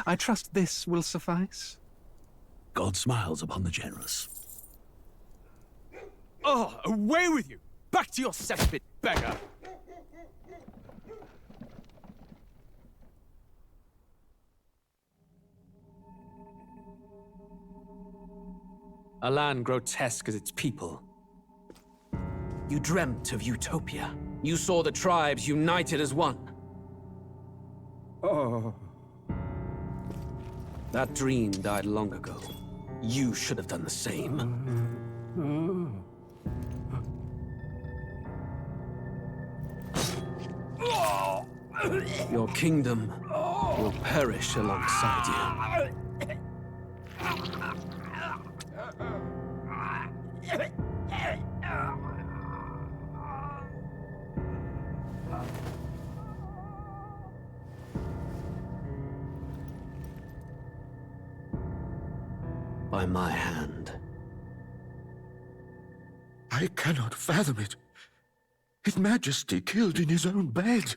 I trust this will suffice. God smiles upon the generous. Oh, away with you! Back to your cesspit, beggar! A land grotesque as its people. You dreamt of utopia. You saw the tribes united as one. Oh. That dream died long ago. You should have done the same. Your kingdom will perish alongside you. By my hand. I cannot fathom it. His Majesty killed in his own bed.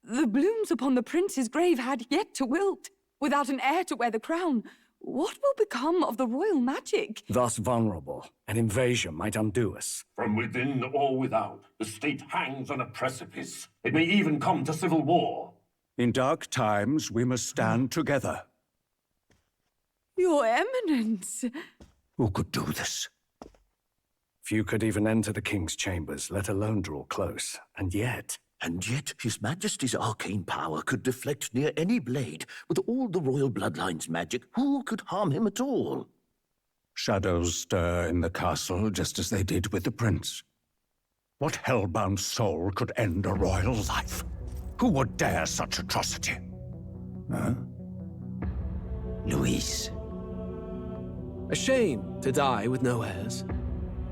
The blooms upon the prince's grave had yet to wilt. Without an heir to wear the crown, what will become of the royal magic? Thus vulnerable, an invasion might undo us. From within or without, the state hangs on a precipice. It may even come to civil war. In dark times, we must stand together. Your Eminence! Who could do this? Few could even enter the king's chambers, let alone draw close. And yet His Majesty's arcane power could deflect near any blade. With all the royal bloodline's magic, who could harm him at all? Shadows stir in the castle just as they did with the prince. What hellbound soul could end a royal life? Who would dare such atrocity? Huh? Luis. A shame to die with no heirs.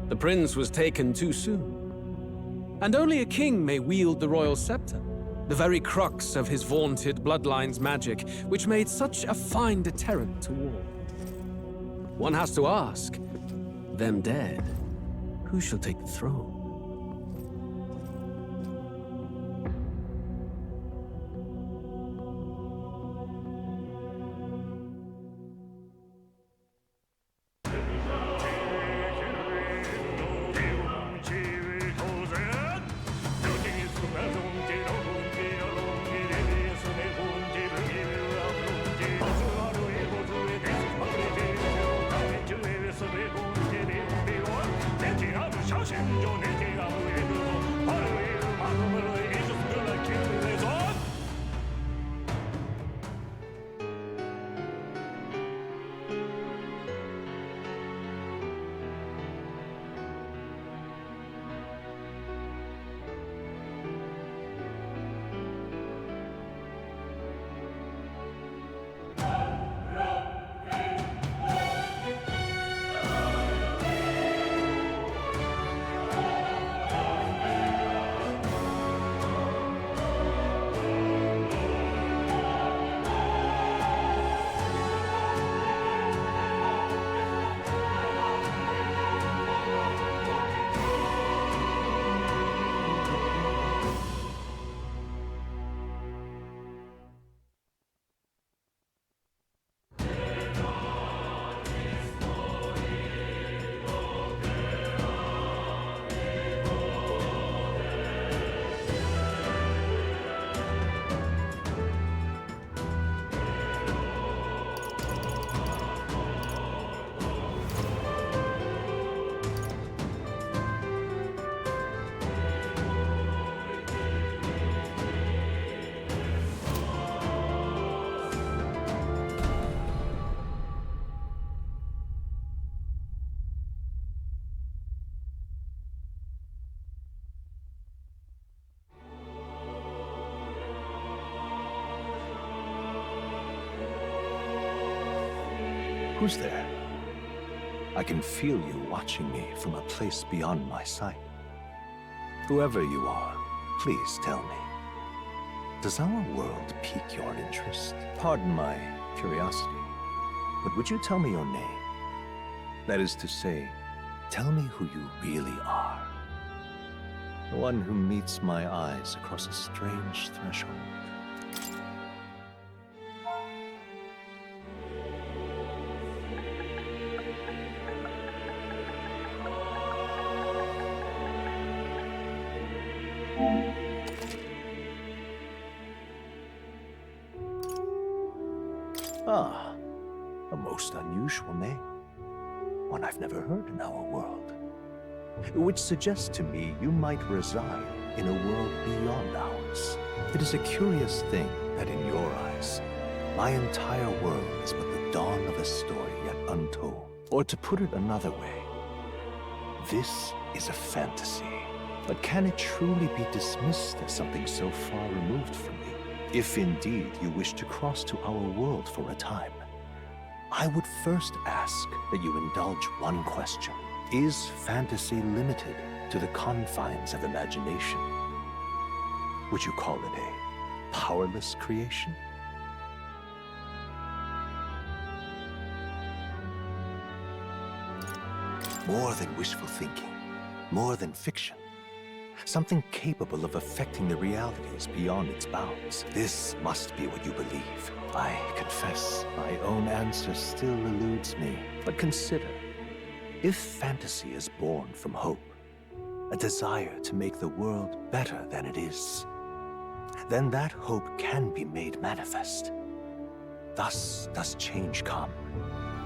The prince was taken too soon. And only a king may wield the royal scepter, the very crux of his vaunted bloodline's magic, which made such a fine deterrent to war. One has to ask, them dead, who shall take the throne? Who's there? I can feel you watching me from a place beyond my sight. Whoever you are, please tell me. Does our world pique your interest? Pardon my curiosity, but would you tell me your name? That is to say, tell me who you really are. The one who meets my eyes across a strange threshold. Ah, a most unusual name. One I've never heard in our world. Which suggests to me you might reside in a world beyond ours. It is a curious thing that in your eyes, my entire world is but the dawn of a story yet untold. Or to put it another way, this is a fantasy. But can it truly be dismissed as something so far removed from me? If indeed you wish to cross to our world for a time, I would first ask that you indulge one question. Is fantasy limited to the confines of imagination? Would you call it a powerless creation? More than wishful thinking, more than fiction. Something capable of affecting the realities beyond its bounds. This must be what you believe. I confess, my own answer still eludes me. But consider, if fantasy is born from hope, a desire to make the world better than it is, then that hope can be made manifest. Thus does change come,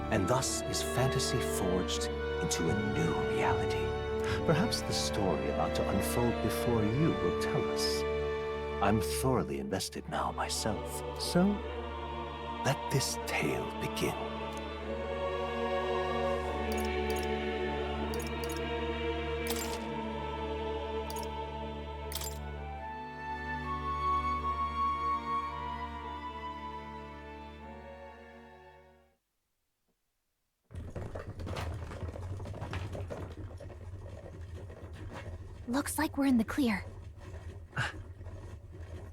and thus is fantasy forged into a new reality. Perhaps the story about to unfold before you will tell us. I'm thoroughly invested now myself, so let this tale begin. Looks like we're in the clear.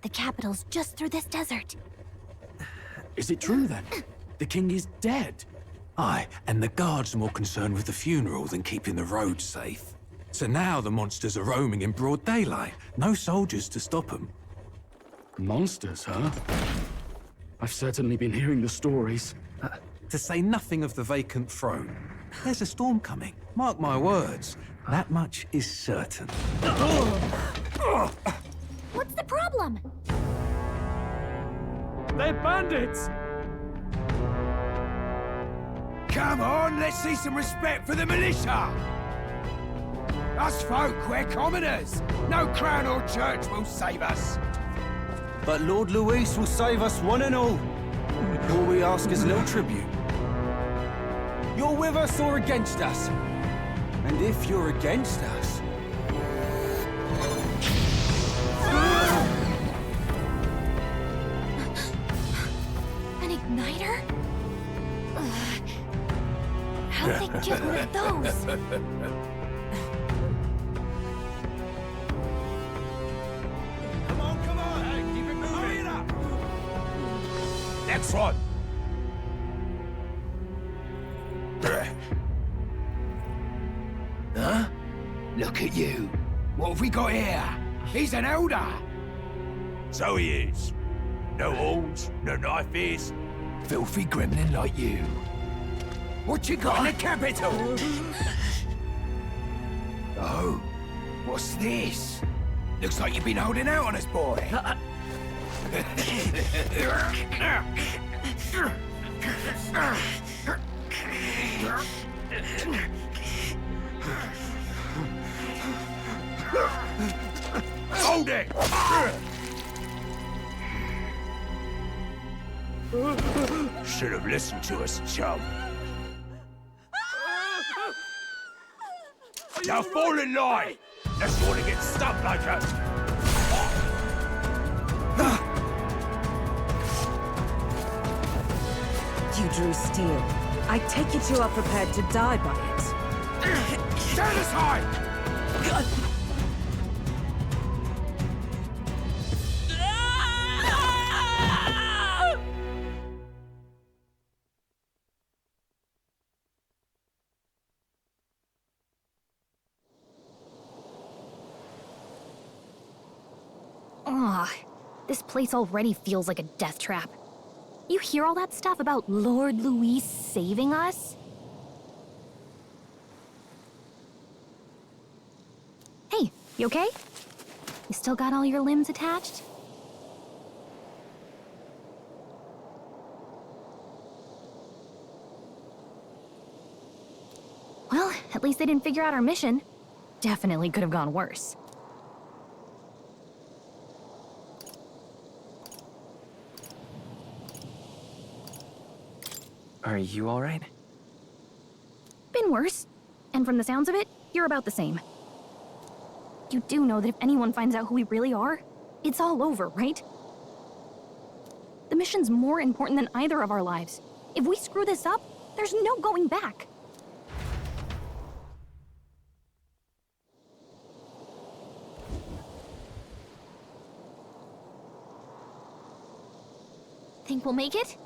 The capital's just through this desert. Is it true then? The king is dead? Aye, and the guards are more concerned with the funeral than keeping the roads safe. So now the monsters are roaming in broad daylight. No soldiers to stop them. Monsters, huh? I've certainly been hearing the stories. To say nothing of the vacant throne. There's a storm coming. Mark my words. That much is certain. What's the problem? They're bandits! Come on, let's see some respect for the militia! Us folk, we're commoners. No crown or church will save us. But Lord Luis will save us one and all. All we ask is a little tribute. You're with us or against us? And if you're against us... An igniter? How'd they get one of those? Come on, hey, keep it moving. Hurry it up. Next one. Huh? Look at you. What have we got here? He's an elder. So he is. No horns, no knife is. Filthy gremlin like you. What you got in the capital? Oh, what's this? Looks like you've been holding out on us, boy. Hold it! Should have listened to us, chum. Now fall in line! Let's want to get stuck like us. You drew steel. I take it you are prepared to die by it. Stand aside! Ugh, this place already feels like a death trap. You hear all that stuff about Lord Luis saving us? Hey, you okay? You still got all your limbs attached? At least they didn't figure out our mission. Definitely could have gone worse. Are you alright? Been worse. And from the sounds of it, you're about the same. You do know that if anyone finds out who we really are, it's all over, right? The mission's more important than either of our lives. If we screw this up, there's no going back. Think we'll make it?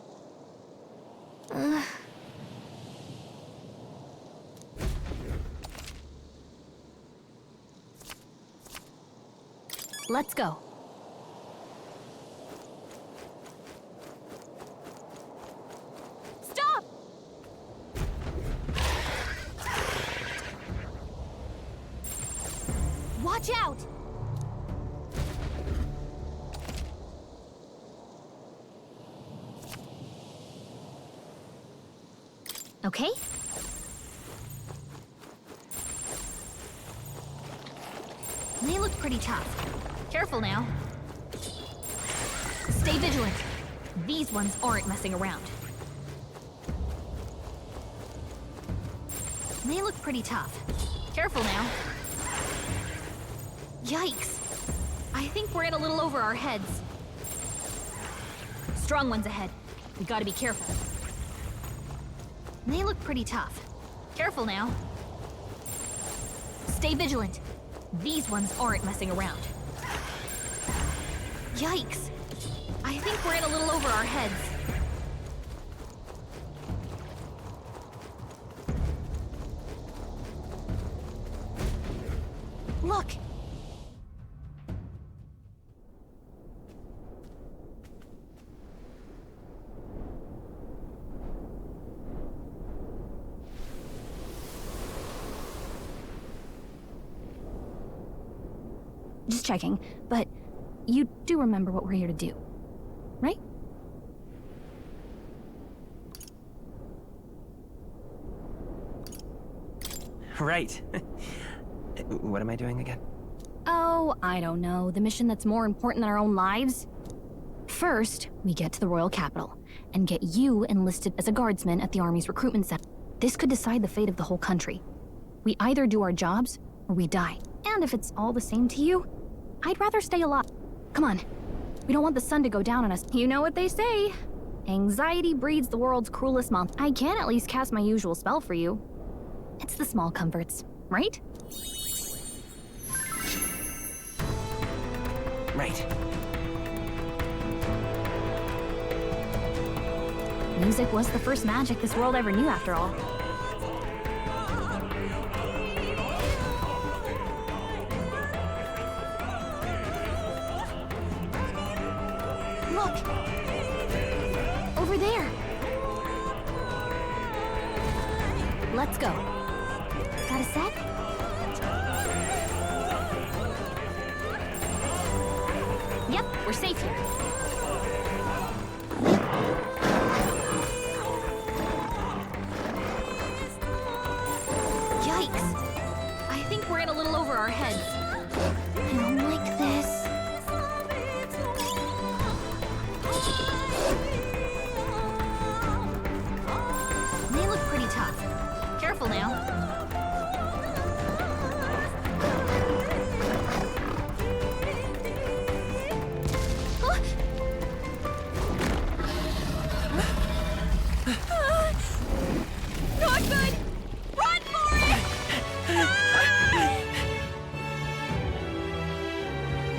Let's go. Stop! Watch out! Okay? They looked pretty tough. Careful now. Stay vigilant. These ones aren't messing around. They look pretty tough. Careful now. Yikes. I think we're in a little over our heads. Strong ones ahead. We gotta be careful. They look pretty tough. Careful now. Stay vigilant. These ones aren't messing around. Yikes. I think we're in a little over our heads. Look! Just checking, but you do remember what we're here to do, right? Right. What am I doing again? Oh, I don't know. The mission that's more important than our own lives? First, we get to the royal capital and get you enlisted as a guardsman at the army's recruitment center. This could decide the fate of the whole country. We either do our jobs or we die. And if it's all the same to you, I'd rather stay alive. Come on. We don't want the sun to go down on us. You know what they say. Anxiety breeds the world's cruelest monster. I can at least cast my usual spell for you. It's the small comforts, right? Right. Music was the first magic this world ever knew, after all. Look! Over there! Let's go. Got a set? Yep, we're safe here. Yikes! I think we're in a little over our heads. I don't like this. They look pretty tough. Careful now. Not good! Run for it!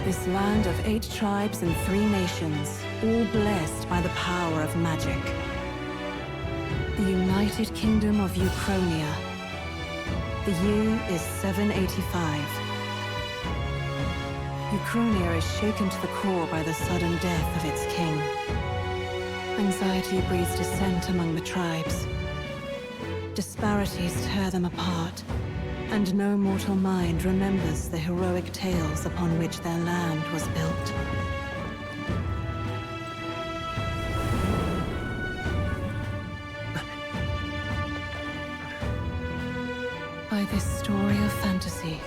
This land of 8 tribes and 3 nations, all blessed by the power of magic. The United Kingdom of Uchronia. The year is 785. Uchronia is shaken to the core by the sudden death of its king. Anxiety breeds dissent among the tribes. Disparities tear them apart, and no mortal mind remembers the heroic tales upon which their land was built. by this story of fantasy,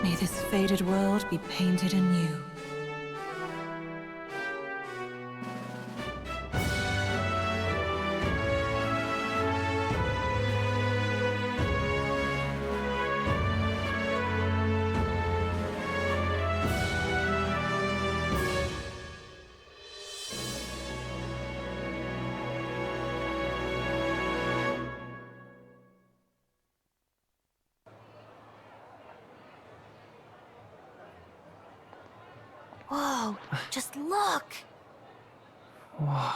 may this faded world be painted anew. Whoa, just look! Whoa.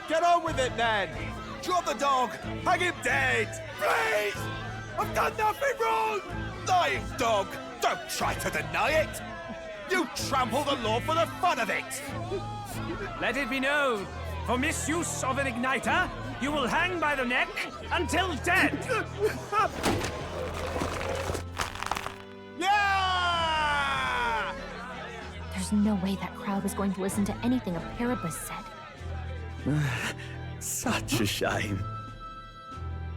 Get on with it, then! Drop the dog! Hang him dead! Please! I've done nothing wrong! Lying dog! Don't try to deny it! You trample the law for the fun of it! Let it be known, for misuse of an igniter, you will hang by the neck until dead! Yeah! There's no way that crowd was going to listen to anything a Paribus said. Such a shame.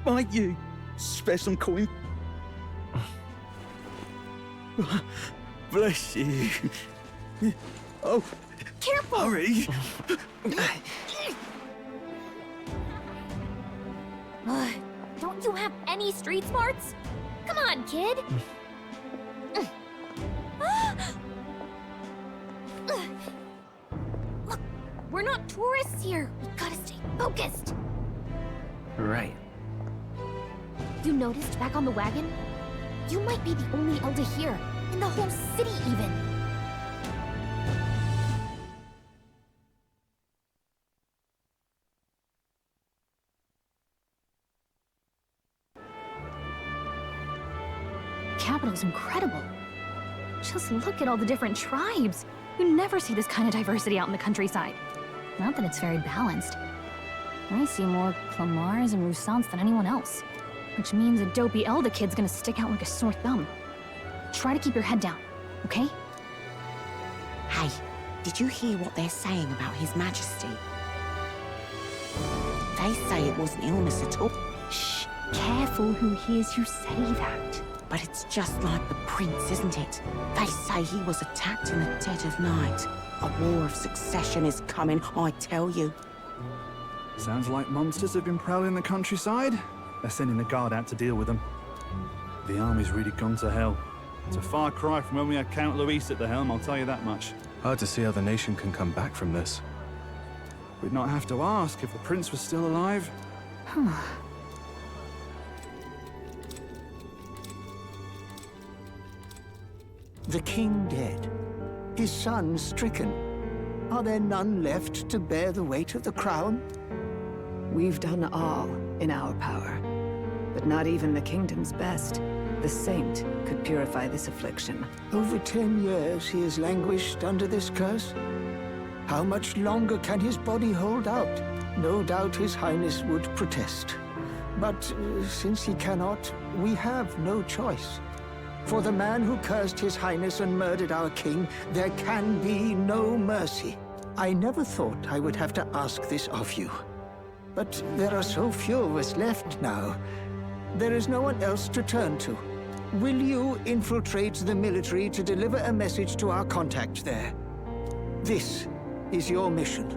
Might you spare some coin? Bless you. Oh, careful! Hurry! Don't you have any street smarts? Come on, kid! Look, we're not tourists here. We gotta stay focused. Right. You noticed back on the wagon? You might be the only elder here, in the whole city even. Capital's incredible. Just look at all the different tribes. You never see this kind of diversity out in the countryside. Not that it's very balanced. I see more Clamars and Roussants than anyone else. Which means a dopey Elder kid's gonna stick out like a sore thumb. Try to keep your head down, okay? Hey, did you hear what they're saying about His Majesty? They say it wasn't illness at all. Shh, careful who hears you say that. But it's just like the prince, isn't it? They say he was attacked in the dead of night. A war of succession is coming, I tell you. Sounds like monsters have been prowling the countryside. They're sending the guard out to deal with them. The army's really gone to hell. It's a far cry from when we had Count Luis at the helm, I'll tell you that much. Hard to see how the nation can come back from this. We'd not have to ask if the prince was still alive. The king dead, his son stricken. Are there none left to bear the weight of the crown? We've done all in our power, but not even the kingdom's best. The saint could purify this affliction. Over 10 years he has languished under this curse. How much longer can his body hold out? No doubt his highness would protest. But since he cannot, we have no choice. For the man who cursed his highness and murdered our king, there can be no mercy. I never thought I would have to ask this of you. But there are so few of us left now. There is no one else to turn to. Will you infiltrate the military to deliver a message to our contact there? This is your mission.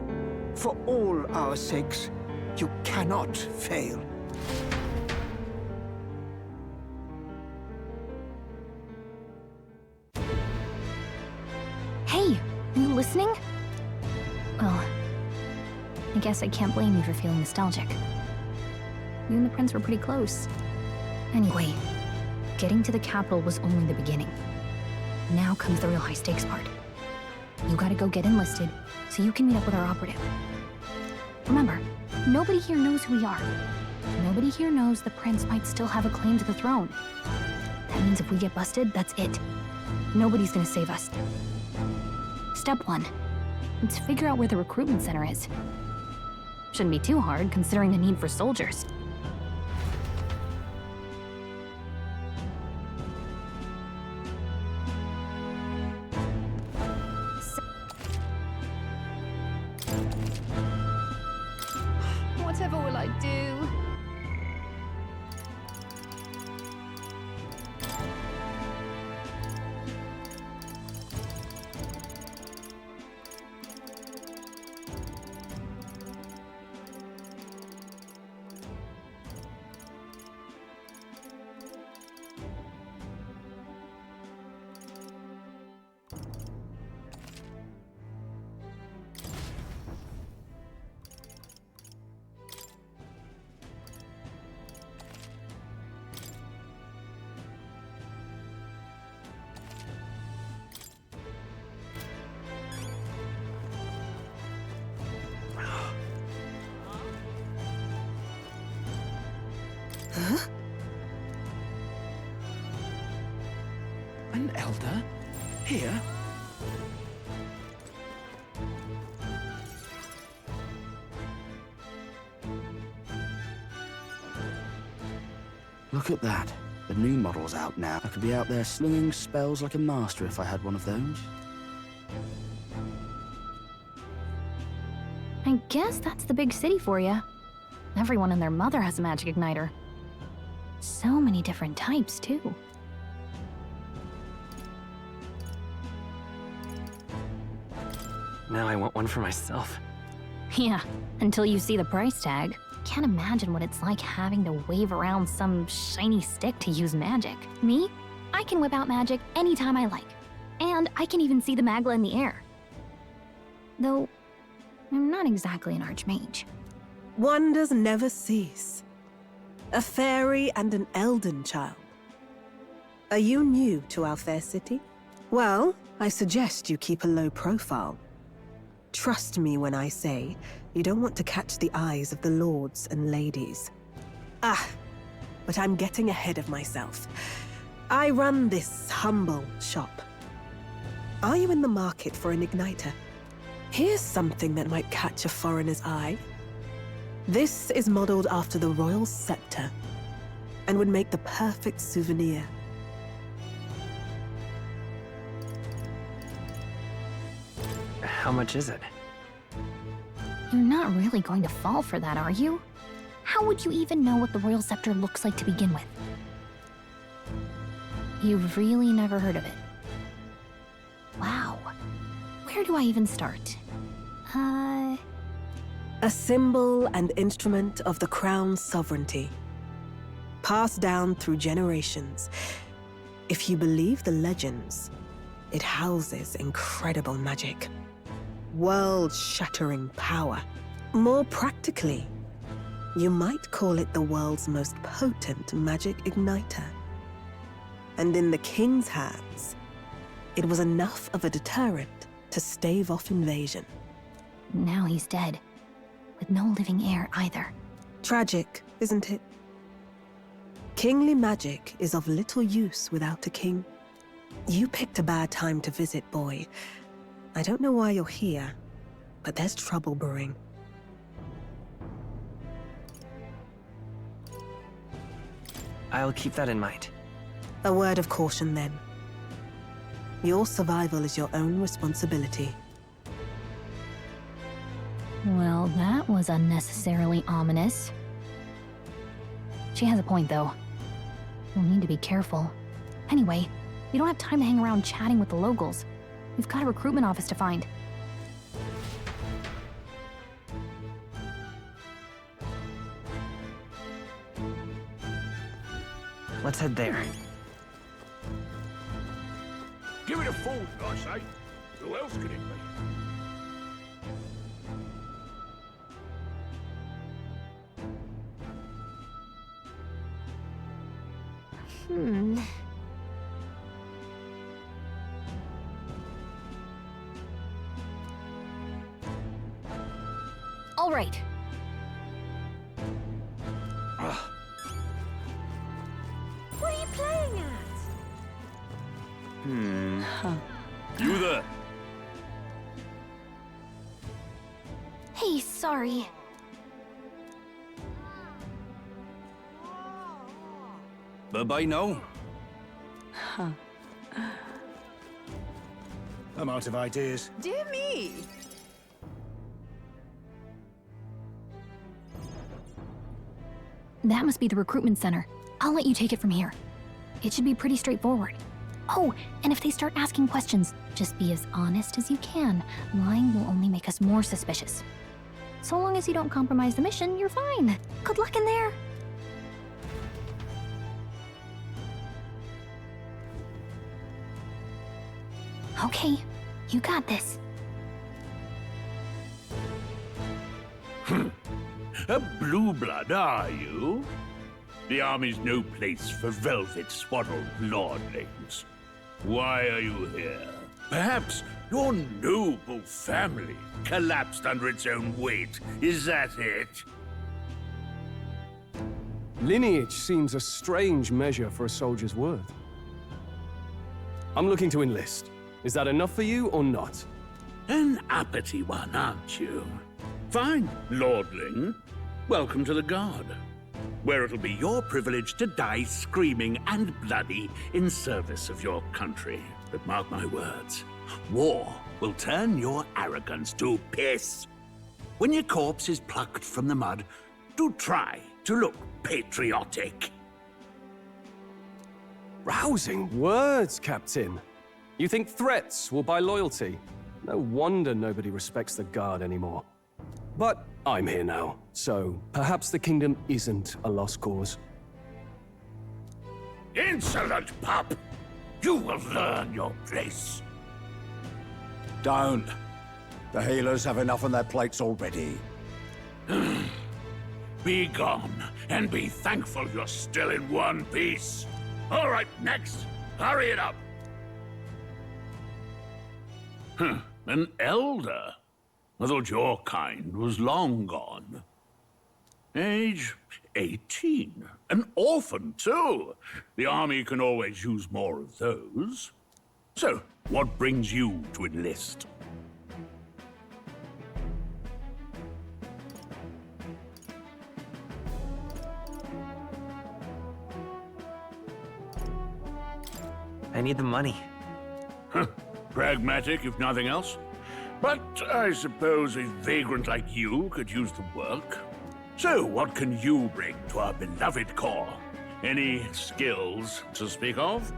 For all our sakes, you cannot fail. Hey, are you listening? Well, I guess I can't blame you for feeling nostalgic. You and the prince were pretty close. Anyway, getting to the capital was only the beginning. Now comes the real high-stakes part. You gotta go get enlisted, so you can meet up with our operative. Remember, nobody here knows who we are. Nobody here knows the prince might still have a claim to the throne. That means if we get busted, that's it. Nobody's gonna save us. Step 1. Let's figure out where the recruitment center is. Shouldn't be too hard, considering the need for soldiers. Whatever will I do? Huh? An elder? Here? Look at that. The new model's out now. I could be out there slinging spells like a master if I had one of those. I guess that's the big city for you. Everyone and their mother has a magic igniter. So many different types, too. Now I want one for myself. Yeah, until you see the price tag. Can't imagine what it's like having to wave around some shiny stick to use magic. Me? I can whip out magic anytime I like. And I can even see the Magla in the air. Though, I'm not exactly an archmage. Wonders never cease. A fairy and an Elden child. Are you new to our fair city? Well, I suggest you keep a low profile. Trust me when I say you don't want to catch the eyes of the lords and ladies. Ah, but I'm getting ahead of myself. I run this humble shop. Are you in the market for an igniter? Here's something that might catch a foreigner's eye. This is modeled after the royal scepter and would make the perfect souvenir. How much is it? You're not really going to fall for that, are you? How would you even know what the royal scepter looks like to begin with? You've really never heard of it. Wow. Where do I even start? A symbol and instrument of the crown's sovereignty. Passed down through generations. If you believe the legends, it houses incredible magic. World-shattering power. More practically, you might call it the world's most potent magic igniter. And in the king's hands, it was enough of a deterrent to stave off invasion. Now he's dead, with no living heir either. Tragic, isn't it? Kingly magic is of little use without a king. You picked a bad time to visit, boy. I don't know why you're here, but there's trouble brewing. I'll keep that in mind. A word of caution, then. Your survival is your own responsibility. Well, that was unnecessarily ominous. She has a point, though. We'll need to be careful. Anyway, we don't have time to hang around chatting with the locals. We've got a recruitment office to find. Let's head there. Give it a fold, I say. Who else could it be? All right. What are you playing at? You there? Hey, sorry. Bye-bye now. Huh. I'm out of ideas. Dear me! That must be the recruitment center. I'll let you take it from here. It should be pretty straightforward. Oh, and if they start asking questions, just be as honest as you can. Lying will only make us more suspicious. So long as you don't compromise the mission, you're fine. Good luck in there. Okay, you got this. A blue blood, are you? The army's no place for velvet-swaddled lordlings. Why are you here? Perhaps your noble family collapsed under its own weight. Is that it? Lineage seems a strange measure for a soldier's worth. I'm looking to enlist. Is that enough for you or not? An uppity one, aren't you? Fine, lordling. Welcome to the Guard, where it'll be your privilege to die screaming and bloody in service of your country. But mark my words, war will turn your arrogance to piss. When your corpse is plucked from the mud, do try to look patriotic. Rousing words, Captain. You think threats will buy loyalty? No wonder nobody respects the Guard anymore. But I'm here now, so perhaps the kingdom isn't a lost cause. Insolent pup! You will learn your place. Don't. The healers have enough on their plates already. Be gone, and be thankful you're still in one piece. All right, next. Hurry it up. An elder? I thought your kind was long gone. Age 18. An orphan, too. The army can always use more of those. So, what brings you to enlist? I need the money. Pragmatic, if nothing else. But I suppose a vagrant like you could use the work. So, what can you bring to our beloved corps? Any skills to speak of?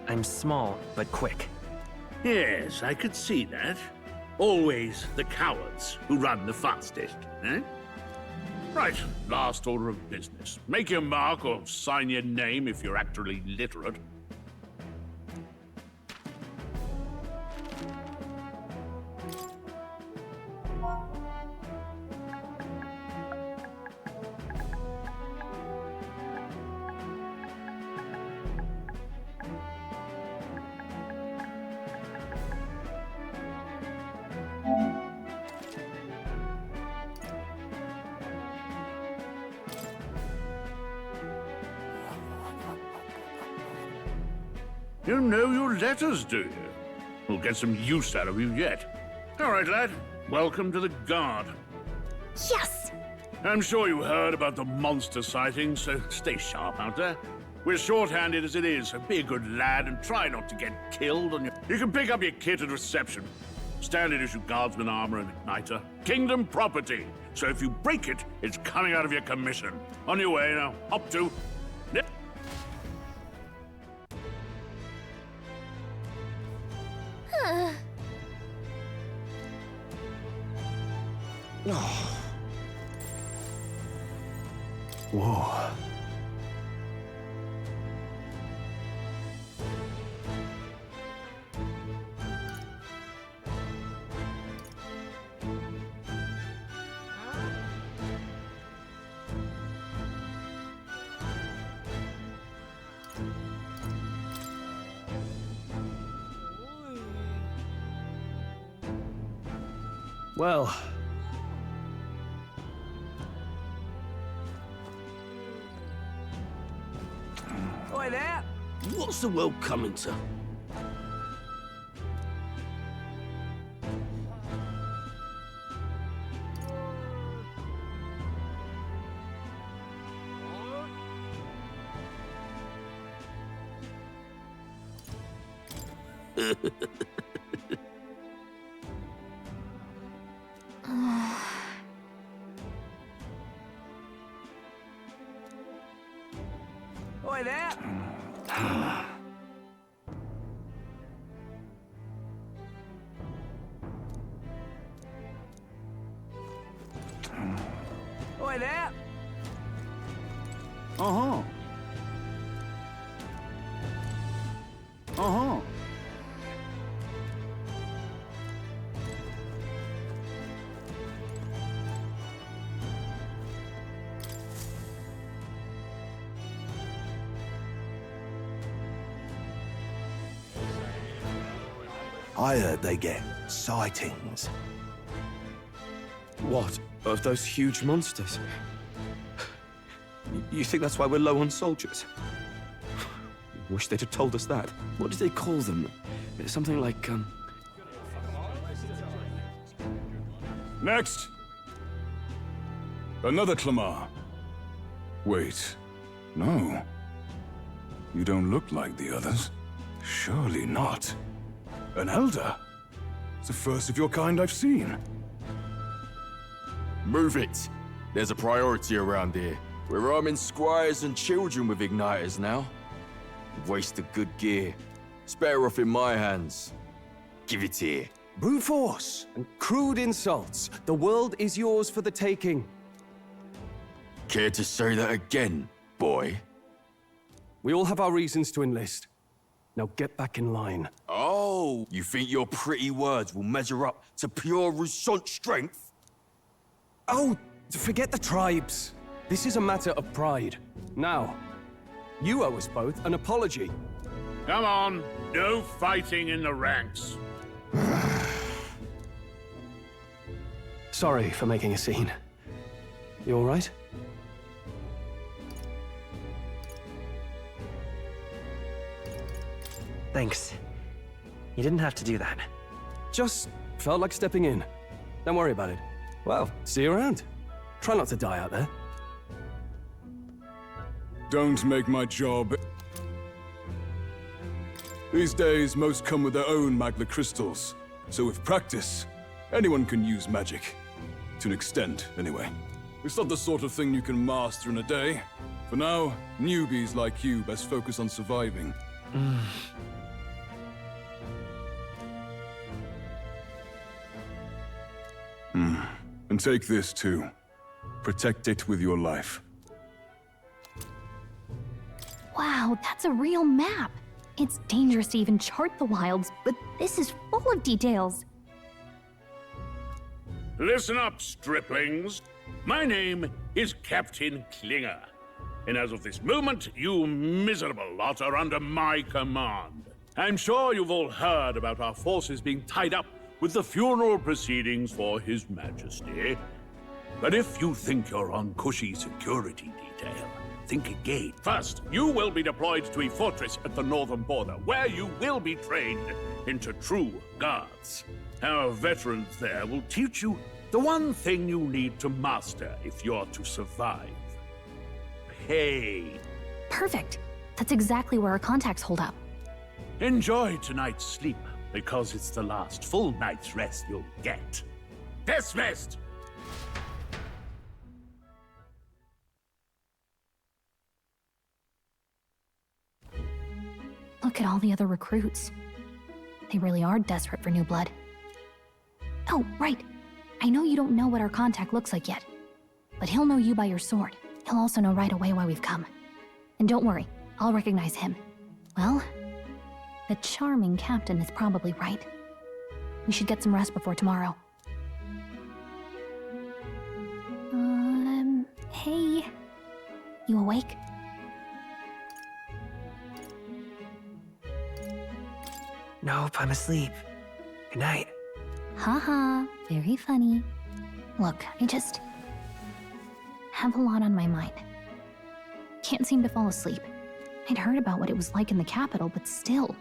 I'm small, but quick. Yes, I could see that. Always the cowards who run the fastest, eh? Right, last order of business. Make your mark or sign your name if you're actually literate. You know your letters, do you? We'll get some use out of you yet. All right, lad. Welcome to the Guard. Yes! I'm sure you heard about the monster sightings, so stay sharp out there. We're short-handed as it is, so be a good lad and try not to get killed on your... You can pick up your kit at reception. Standard issue guardsman armor and igniter. Kingdom property. So if you break it, it's coming out of your commission. On your way now. Up to... Whoa. Well... Oi there! What's the world coming to? Oi there! Oi there! Uh-huh. Uh-huh. I heard they get sightings. What? Of those huge monsters? You think that's why we're low on soldiers? Wish they'd have told us that. What did they call them? Something like, Next! Another Clamar. Wait. No. You don't look like the others. Surely not. An elder? It's the first of your kind I've seen. Move it! There's a priority around here. We're arming squires and children with igniters now. Waste of good gear. It's better off in my hands. Give it here. Brute force and crude insults. The world is yours for the taking. Care to say that again, boy? We all have our reasons to enlist. Now get back in line. Oh, you think your pretty words will measure up to pure Rousant strength? Oh, forget the tribes. This is a matter of pride. Now, you owe us both an apology. Come on, no fighting in the ranks. Sorry for making a scene. You all right? Thanks. You didn't have to do that. Just felt like stepping in. Don't worry about it. Well, see you around. Try not to die out there. Don't make my job. These days, most come with their own magna crystals. So with practice, anyone can use magic. To an extent, anyway. It's not the sort of thing you can master in a day. For now, newbies like you best focus on surviving. And take this too. Protect it with your life. Wow, that's a real map. It's dangerous to even chart the wilds, but this is full of details. Listen up, striplings. My name is Captain Klinger. And as of this moment, you miserable lot are under my command. I'm sure you've all heard about our forces being tied up with the funeral proceedings for His Majesty. But if you think you're on cushy security detail, think again. First, you will be deployed to a fortress at the northern border, where you will be trained into true guards. Our veterans there will teach you the one thing you need to master if you're to survive. Hey. Perfect. That's exactly where our contacts hold up. Enjoy tonight's sleep, because it's the last full night's rest you'll get. Dismissed! Look at all the other recruits. They really are desperate for new blood. Oh, right. I know you don't know what our contact looks like yet, but he'll know you by your sword. He'll also know right away why we've come. And don't worry, I'll recognize him. Well, the charming captain is probably right. We should get some rest before tomorrow. Hey. You awake? Nope, I'm asleep. Good night. Haha. Very funny. Look, I just have a lot on my mind. Can't seem to fall asleep. I'd heard about what it was like in the capital, but still.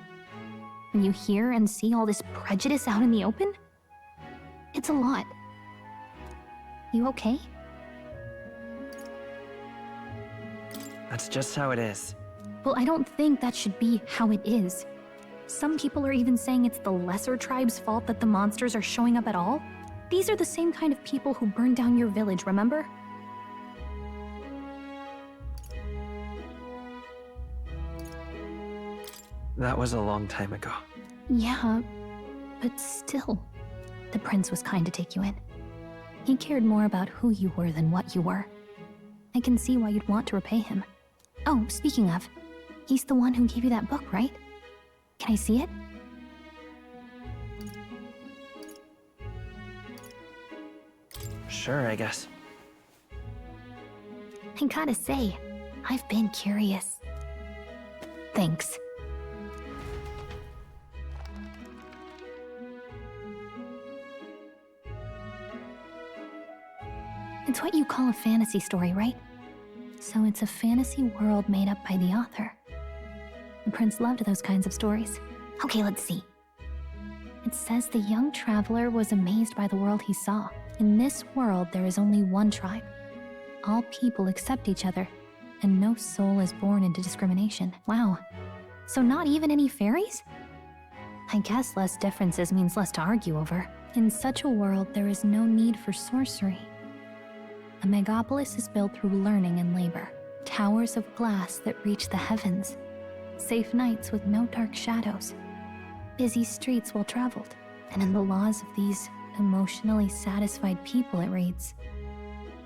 When you hear and see all this prejudice out in the open, it's a lot. You okay? That's just how it is. Well, I don't think that should be how it is. Some people are even saying it's the lesser tribe's fault that the monsters are showing up at all. These are the same kind of people who burned down your village, remember? That was a long time ago. Yeah, but still. The prince was kind to take you in. He cared more about who you were than what you were. I can see why you'd want to repay him. Oh, speaking of, he's the one who gave you that book, right? Can I see it? Sure, I guess. I gotta say, I've been curious. Thanks. It's what you call a fantasy story, right? So it's a fantasy world made up by the author. The prince loved those kinds of stories. Okay, let's see. It says the young traveler was amazed by the world he saw. In this world, there is only one tribe. All people accept each other, and no soul is born into discrimination. Wow. So not even any fairies? I guess less differences means less to argue over. In such a world, there is no need for sorcery. A megapolis is built through learning and labor. Towers of glass that reach the heavens. Safe nights with no dark shadows. Busy streets well traveled. And in the laws of these emotionally satisfied people, it reads,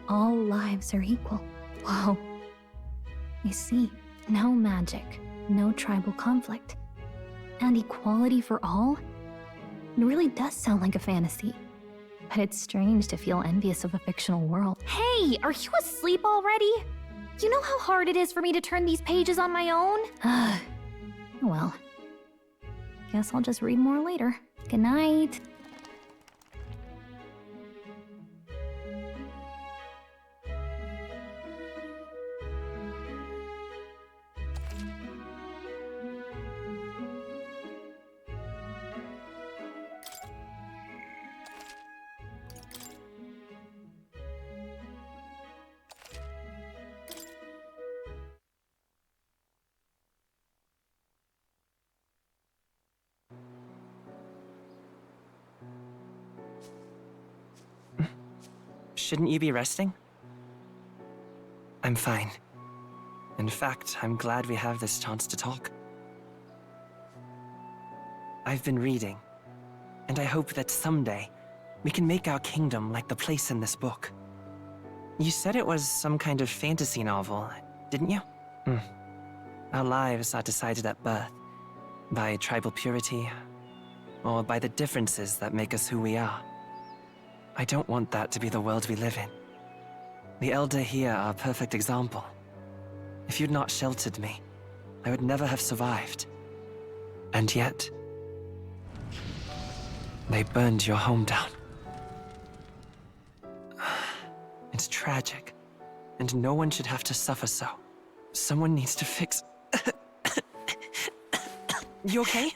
all lives are equal. Whoa. I see. No magic, no tribal conflict. And equality for all? It really does sound like a fantasy. But it's strange to feel envious of a fictional world. Hey, are you asleep already? You know how hard it is for me to turn these pages on my own? Well, guess I'll just read more later. Good night. Shouldn't you be resting? I'm fine. In fact, I'm glad we have this chance to talk. I've been reading, and I hope that someday we can make our kingdom like the place in this book. You said it was some kind of fantasy novel, didn't you? Our lives are decided at birth, by tribal purity, or by the differences that make us who we are. I don't want that to be the world we live in. The Elder here are a perfect example. If you'd not sheltered me, I would never have survived. And yet, they burned your home down. It's tragic, and no one should have to suffer so. Someone needs to fix... You okay?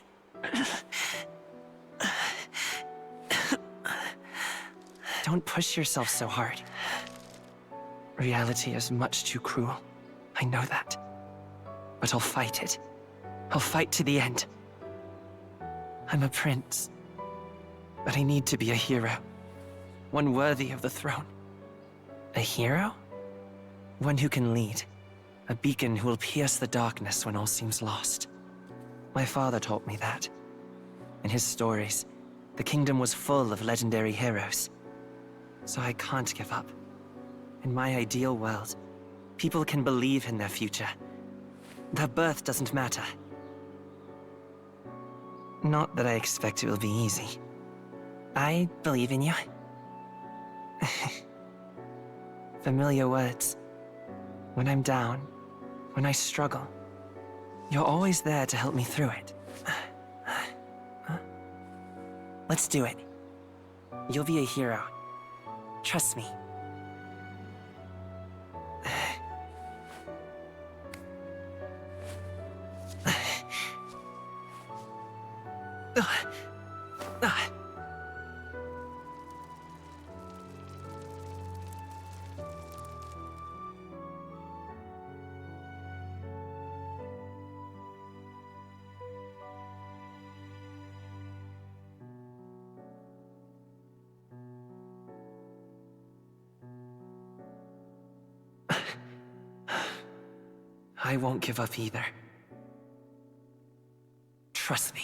Don't push yourself so hard. Reality is much too cruel. I know that. But I'll fight it. I'll fight to the end. I'm a prince. But I need to be a hero. One worthy of the throne. A hero? One who can lead. A beacon who will pierce the darkness when all seems lost. My father taught me that. In his stories, the kingdom was full of legendary heroes. So I can't give up. In my ideal world, people can believe in their future. Their birth doesn't matter. Not that I expect it will be easy. I believe in you. Familiar words. When I'm down, when I struggle, you're always there to help me through it. Let's do it. You'll be a hero. Trust me. I won't give up either. Trust me.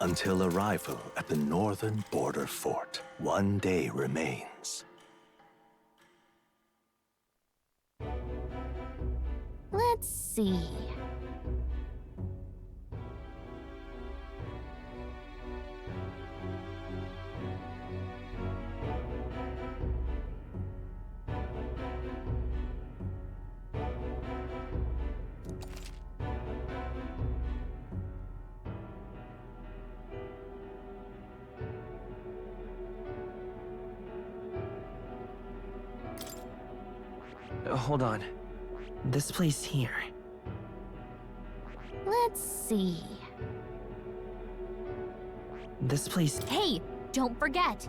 Until arrival at the northern border fort, one day remains. Let's see. Hold on. This place here. Let's see. This place... Hey, don't forget!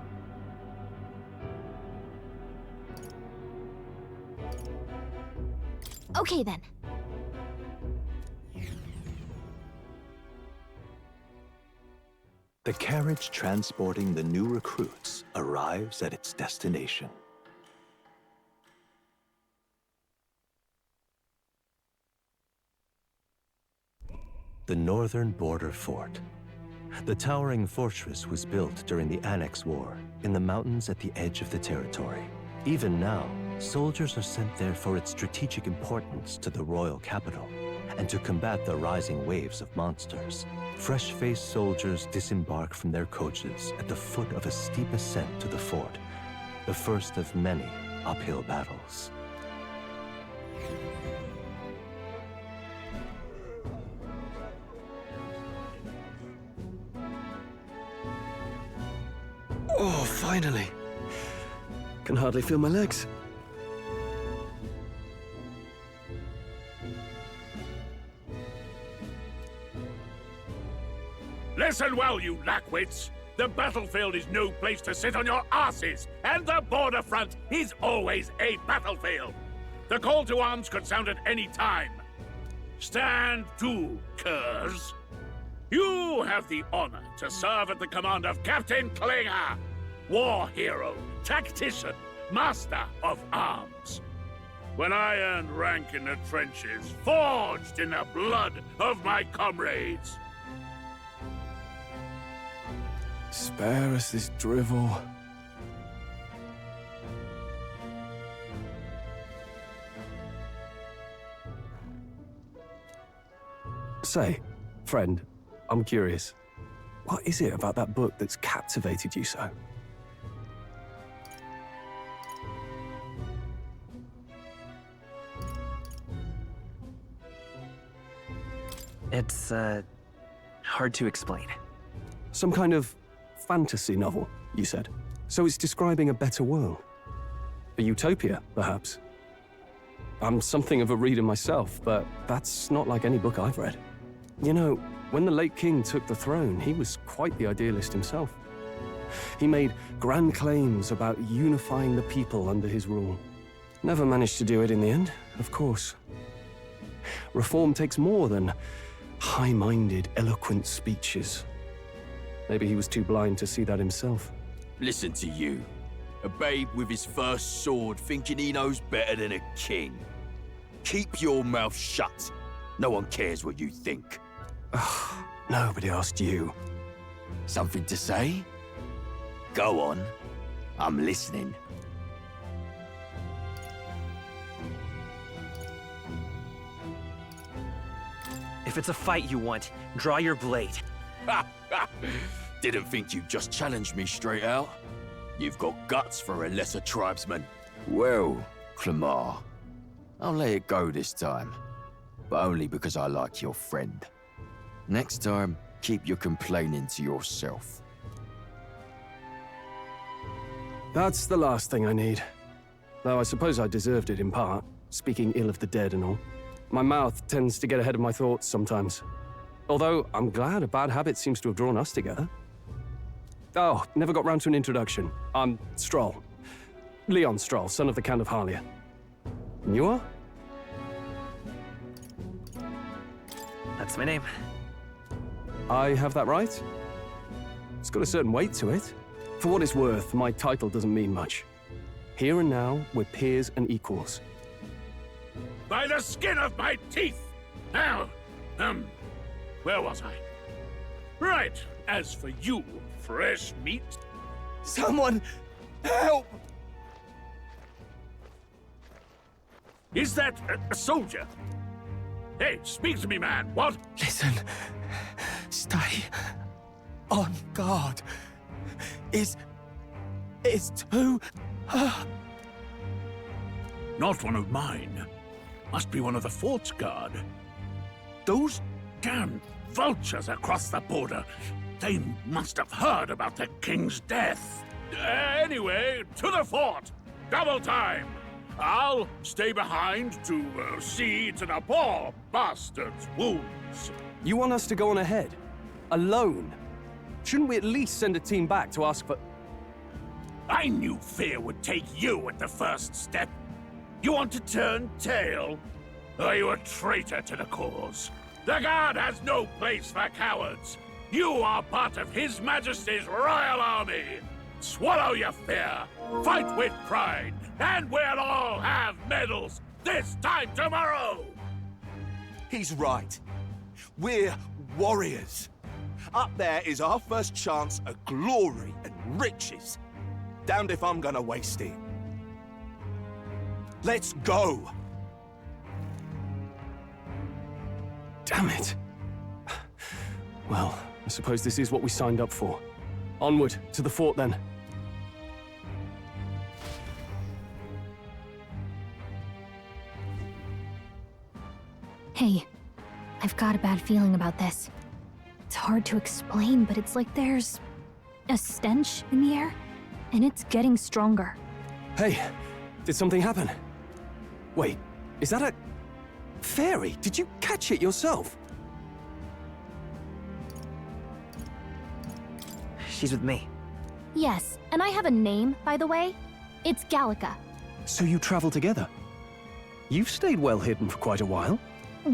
Okay then. The carriage transporting the new recruits arrives at its destination. The northern border fort. The towering fortress was built during the Annex War in the mountains at the edge of the territory. Even now, soldiers are sent there for its strategic importance to the royal capital and to combat the rising waves of monsters. Fresh-faced soldiers disembark from their coaches at the foot of a steep ascent to the fort, the first of many uphill battles. Oh, finally. Can hardly feel my legs. Listen well, you lackwits. The battlefield is no place to sit on your asses, and the border front is always a battlefield. The call to arms could sound at any time. Stand to, curs. You have the honor to serve at the command of Captain Klinger, war hero, tactician, master of arms. When I earned rank in the trenches, forged in the blood of my comrades. Spare us this drivel. Say, friend, I'm curious. What is it about that book that's captivated you so? It's, hard to explain. Some kind of fantasy novel, you said. So it's describing a better world. A utopia, perhaps. I'm something of a reader myself, but that's not like any book I've read. You know, when the late king took the throne, he was quite the idealist himself. He made grand claims about unifying the people under his rule. Never managed to do it in the end, of course. Reform takes more than high-minded, eloquent speeches. Maybe he was too blind to see that himself. Listen to you. A babe with his first sword thinking he knows better than a king. Keep your mouth shut. No one cares what you think. Nobody asked you. Something to say? Go on. I'm listening. If it's a fight you want, draw your blade. Didn't think you'd just challenge me straight out. You've got guts for a lesser tribesman. Well, Clemar, I'll let it go this time. But only because I like your friend. Next time, keep your complaining to yourself. That's the last thing I need. Though I suppose I deserved it in part, speaking ill of the dead and all. My mouth tends to get ahead of my thoughts sometimes. Although, I'm glad a bad habit seems to have drawn us together. Oh, never got round to an introduction. I'm Stroll. Leon Stroll, son of the Count of Harlia. And you are? That's my name. I have that right? It's got a certain weight to it. For what it's worth, my title doesn't mean much. Here and now, we're peers and equals. By the skin of my teeth! Now, where was I? Right, as for you, fresh meat... Someone, help! Is that a soldier? Hey, speak to me, man. What? Listen. Stay on guard. It's too... Not one of mine. Must be one of the fort's guard. Those damn vultures across the border. They must have heard about the king's death. Anyway, to the fort. Double time. I'll stay behind to see to the poor bastard's wounds. You want us to go on ahead? Alone? Shouldn't we at least send a team back to ask for... I knew fear would take you at the first step. You want to turn tail? Are you a traitor to the cause? The Guard has no place for cowards. You are part of His Majesty's Royal Army. Swallow your fear, fight with pride, and we'll all have medals this time tomorrow! He's right. We're warriors. Up there is our first chance at glory and riches. Damned if I'm gonna waste it. Let's go! Damn it. Well, I suppose this is what we signed up for. Onward, to the fort then. Hey, I've got a bad feeling about this. It's hard to explain, but it's like there's a stench in the air, and it's getting stronger. Hey, did something happen? Wait, is that a... fairy? Did you catch it yourself? She's with me. Yes, and I have a name, by the way. It's Gallica. So you travel together? You've stayed well hidden for quite a while.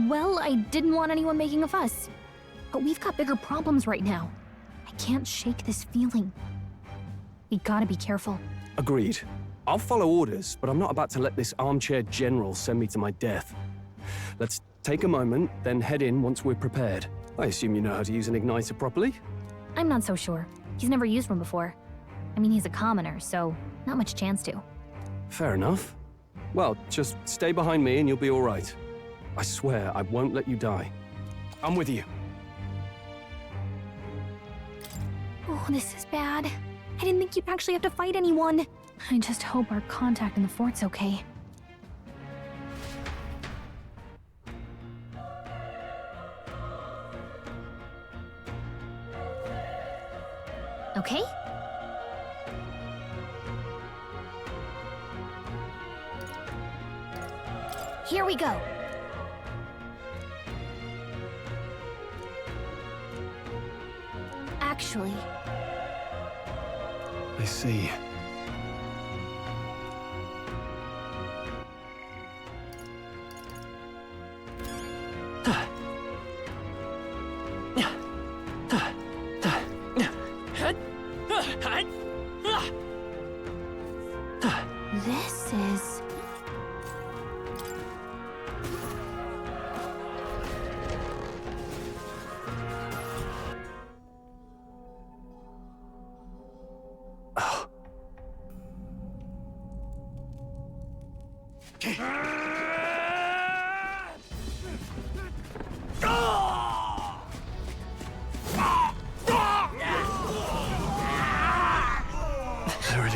Well, I didn't want anyone making a fuss. But we've got bigger problems right now. I can't shake this feeling. We gotta be careful. Agreed. I'll follow orders, but I'm not about to let this armchair general send me to my death. Let's take a moment, then head in once we're prepared. I assume you know how to use an igniter properly? I'm not so sure. He's never used one before. I mean, he's a commoner, so not much chance to. Fair enough. Well, just stay behind me and you'll be all right. I swear I won't let you die. I'm with you. Oh, this is bad. I didn't think you'd actually have to fight anyone. I just hope our contact in the fort's okay. Okay? Here we go. Actually... I see.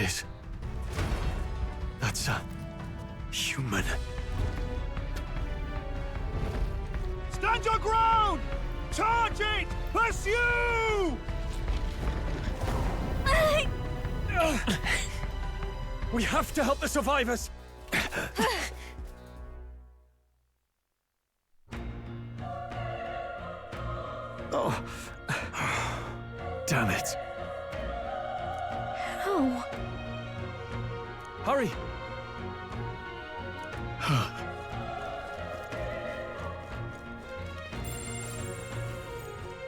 is. That's a human. Stand your ground! Charge it! Pursue! We have to help the survivors! Oh. Damn it. How? Hurry!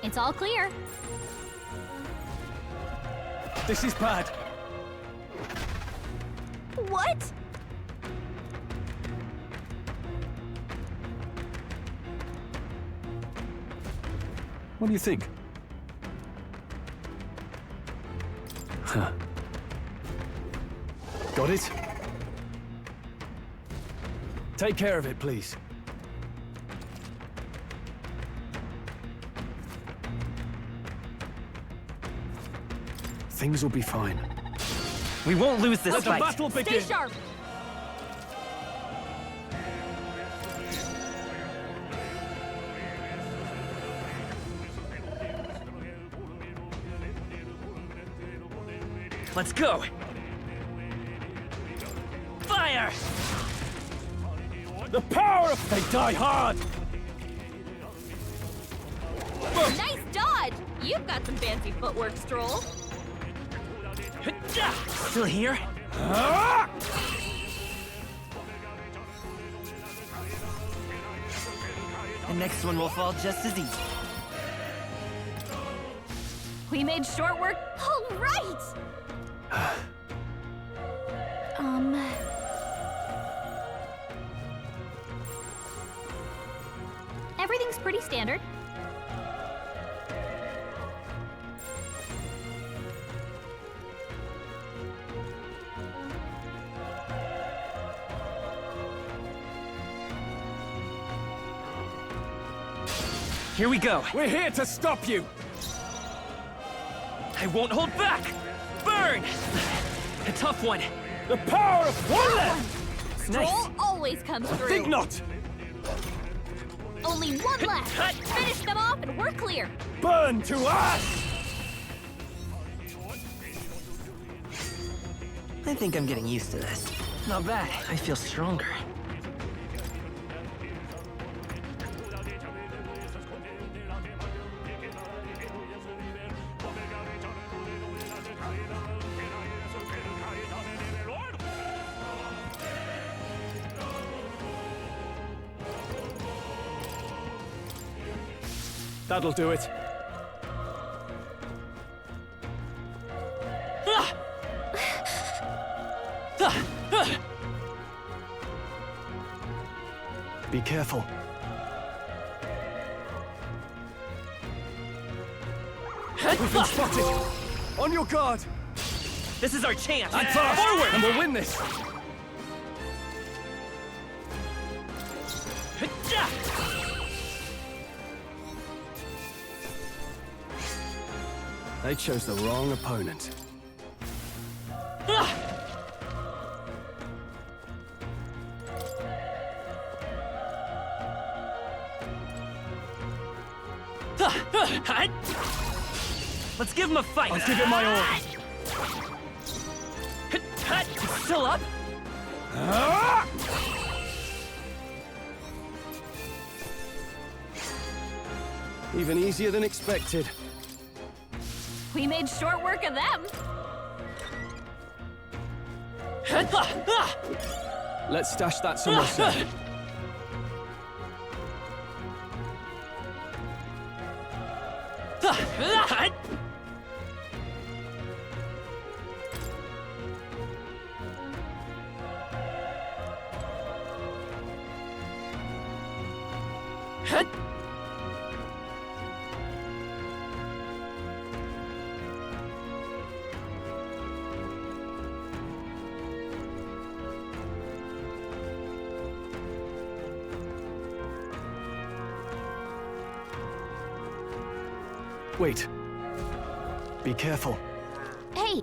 It's all clear. This is bad. What? What do you think? Huh. Got it? Take care of it, please. Things will be fine. We won't lose this Let fight. the battle begin! Stay sharp! Let's go! Fire! The power of... They die hard! Nice dodge! You've got some fancy footwork, Stroll. Still here? The next one will fall just as easy. We made short work. All right! Everything's pretty standard. Here we go. We're here to stop you! I won't hold back! Burn! A tough one. The power of one left! Stroll always comes through. Think not! Only one left. Finish them off and we're clear. Burn to ash! I think I'm getting used to this. Not bad. I feel stronger. That'll do it. Be careful. We've been spotted! On your guard! This is our chance! And fast! Forward! And we'll win this! They chose the wrong opponent. Let's give him a fight! I'll give it my all! It's still up? Even easier than expected. We made short work of them. Let's stash that somewhere safe. Wait. Be careful. Hey,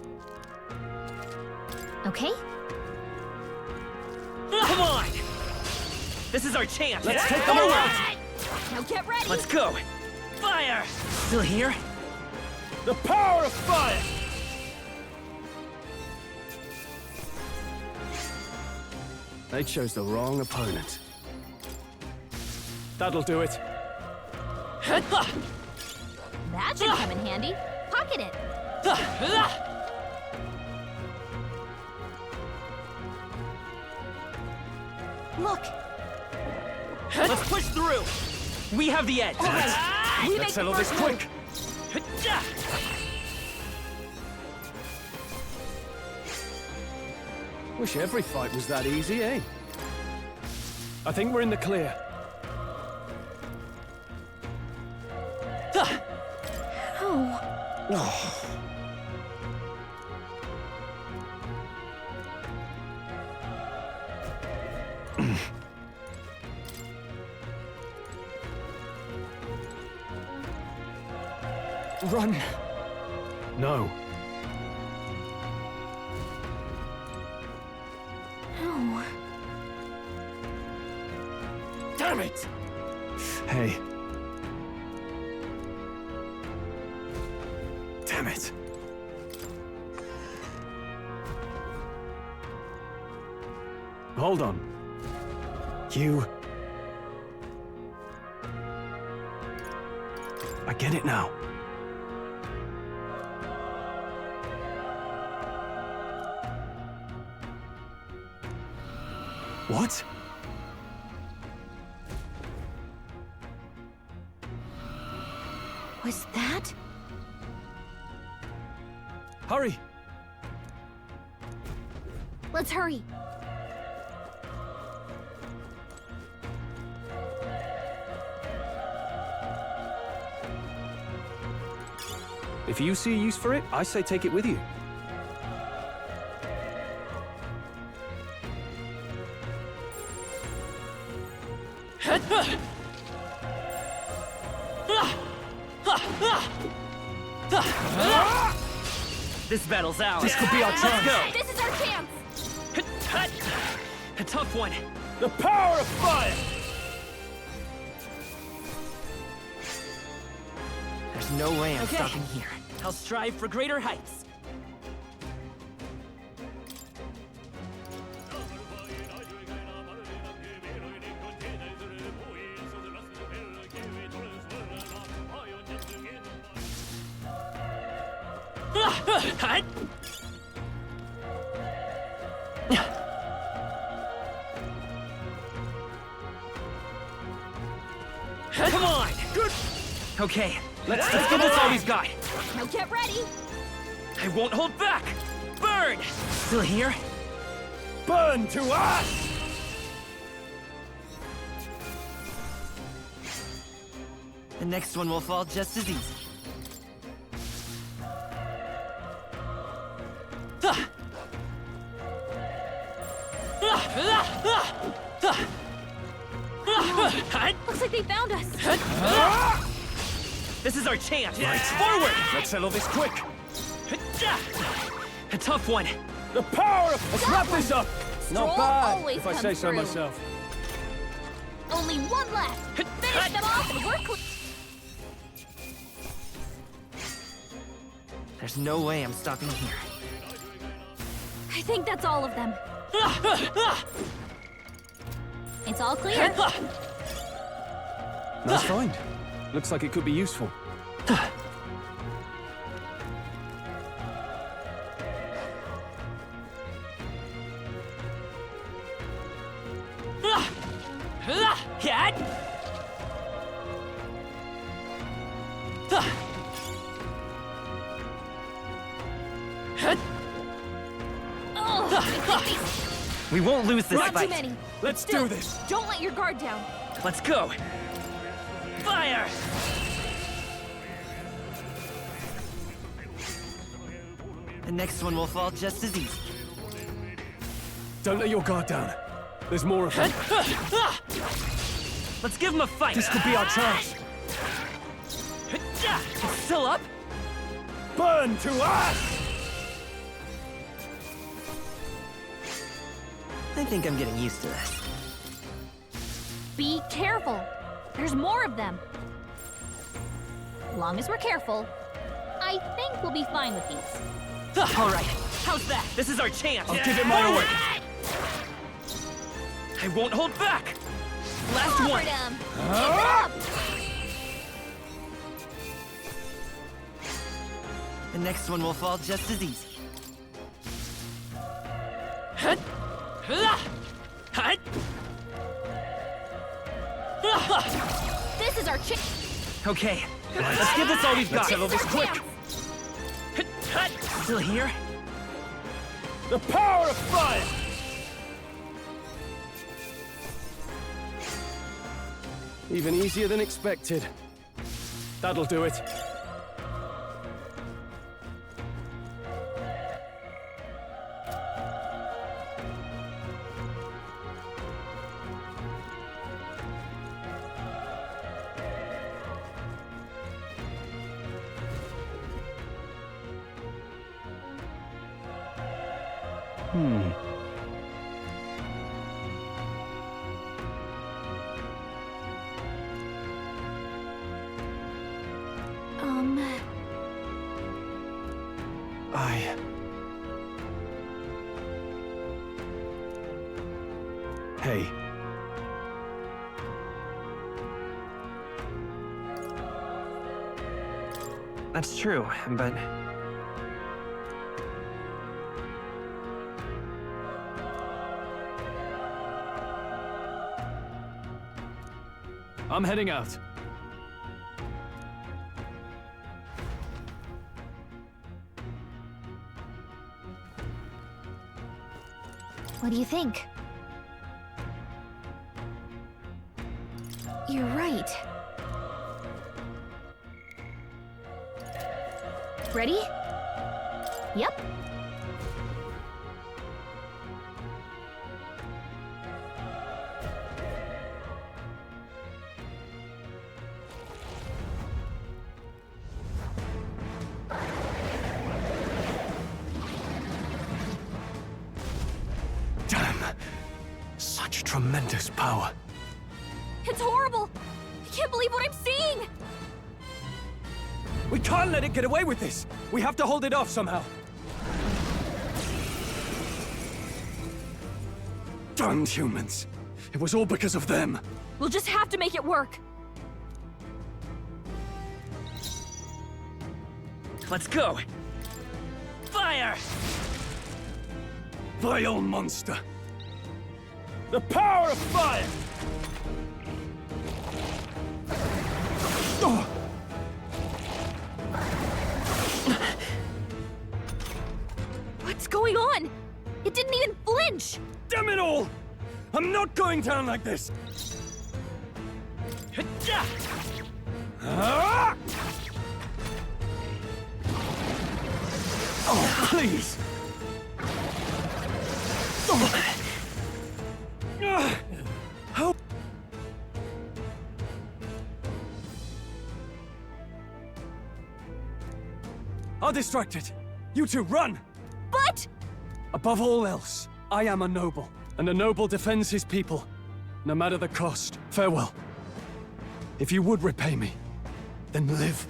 Okay? Come on! This is our chance! Let's take them away! Now get ready! Let's go! Fire! Still here? The power of fire! They chose the wrong opponent. That'll do it. That should come in handy. Pocket it. Look. Let's push through! We have the edge! All right. We Let's make settle the this first quick! Wish every fight was that easy, eh? I think we're in the clear. Oh. Run! No. No. Damn it! Hey. Damn it! Hold on. You... I get it now. What? Was that? Hurry! Let's hurry. If you see a use for it, I say take it with you. This battle's ours. This could be our chance. Let's This is our chance. go. A tough one. The power of fire! There's no way I'm stopping here. I'll strive for greater heights. Come on! Good. Okay, let's give this all we've got. Now get ready. I won't hold back. Burn! Still here? Burn to ash! The next one will fall just as easy. Looks like they found us. This is our chance. Right. Forward! Let's settle this quick. A tough one. The power of... Let's wrap this up! Stroll Not bad, always if I comes say so through. myself. Only one left. Finish them off and we're clear. There's no way I'm stopping here. I think that's all of them. It's all clear. Nice find. Looks like it could be useful. We won't lose this Not fight. too many. Let's Still, do this. Don't let your guard down. Let's go. Fire! The next one will fall just as easy. Don't let your guard down. There's more of them. Let's give him a fight. This could be our chance. It's still up? Burn to ash! I think I'm getting used to this. Be careful. There's more of them. Long as we're careful, I think we'll be fine with these. All right, how's that? This is our chance. I'll give it my all. I won't hold back. Last one. Keep it up. The next one will fall just as easy. This is our chance. Okay, let's give this all we've got. Settle this quick. Still here? The power of fire! Even easier than expected. That'll do it. Hey. That's true, but... I'm heading out. What do you think? You're right. Ready? Yep. Damn! Such tremendous power. It's horrible! I can't believe what I'm seeing! We can't let it get away with this! We have to hold it off somehow! Damned humans! It was all because of them! We'll just have to make it work! Let's go! Fire! Vile monster! The power of fire! Oh. What's going on? It didn't even flinch! Damn it all! I'm not going down like this! Oh, please! How? I'll distract it. You two, run! But... Above all else, I am a noble, and a noble defends his people, no matter the cost. Farewell. If you would repay me, then live.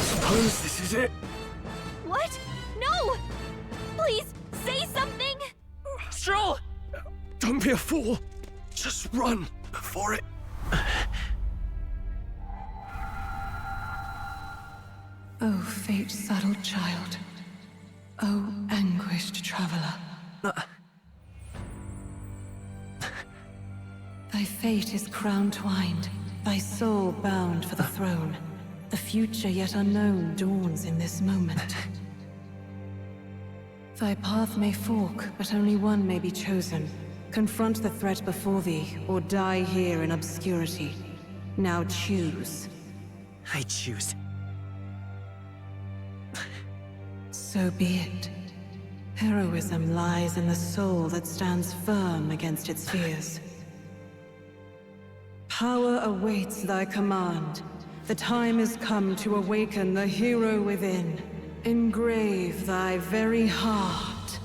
Suppose this is it? What? No! Please, say something! Stroll! Don't be a fool! Just run before it... Oh, fate-saddled child. Oh, anguished traveler. Thy fate is crown-twined, thy soul bound for the throne. The future yet unknown dawns in this moment. Thy path may fork, but only one may be chosen. Confront the threat before thee, or die here in obscurity. Now choose. I choose. So be it. Heroism lies in the soul that stands firm against its fears. Power awaits thy command. The time has come to awaken the hero within. Engrave thy very heart.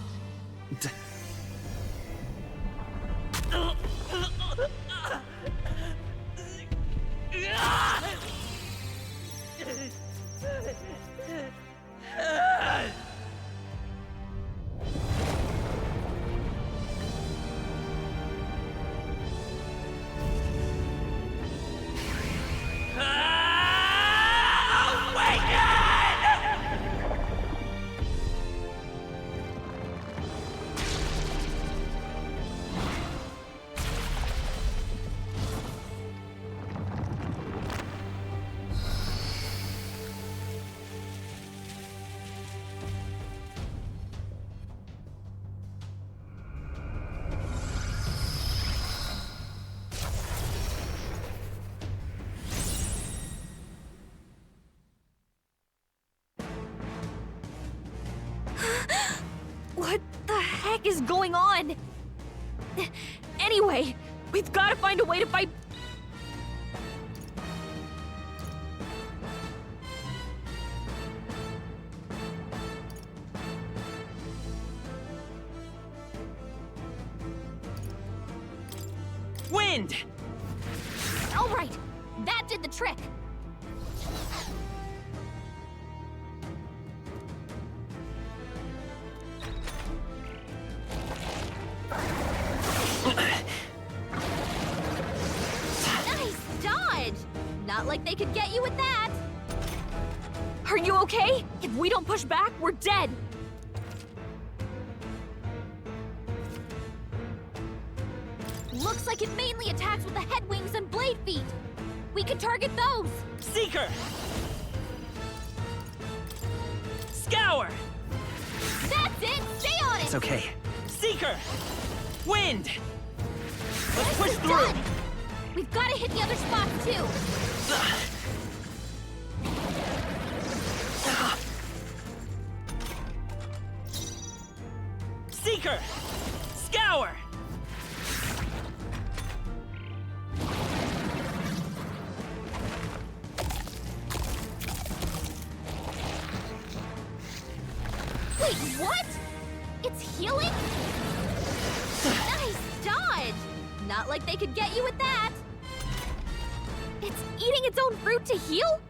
What the heck is going on? Anyway, we've got to find a way to fight. Wind! All right, that did the trick. Nice dodge! Not like they could get you with that. Are you okay? If we don't push back, we're dead. Looks like it mainly attacks with the head wings and blade feet. We can target those. Seeker! Scour! That's it! Stay on it! It's okay. Seeker! Wind! Let's This push is through! done. We've got to hit the other spots too. Seeker! Scour! Wait, what? It's healing? Nice dodge! Not like they could get you with that. It's eating its own fruit to heal?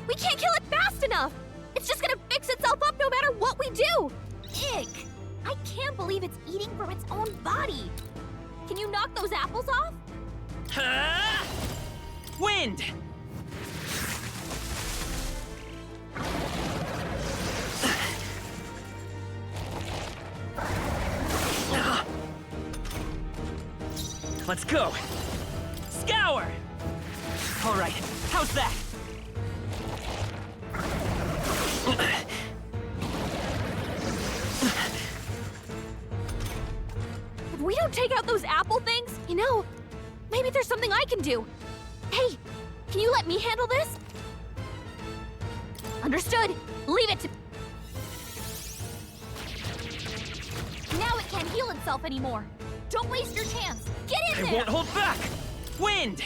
We can't kill it fast enough! It's just gonna fix itself up no matter what we do! Ick! I can't believe it's eating from its own body! Can you knock those apples off? Wind! Let's go! Scour! All right, how's that? If we don't take out those apple things, you know, maybe there's something I can do. Hey, can you let me handle this? Understood. Leave it to... Now it can't heal itself anymore. Don't waste your chance. Get in there! I won't hold back! Wind!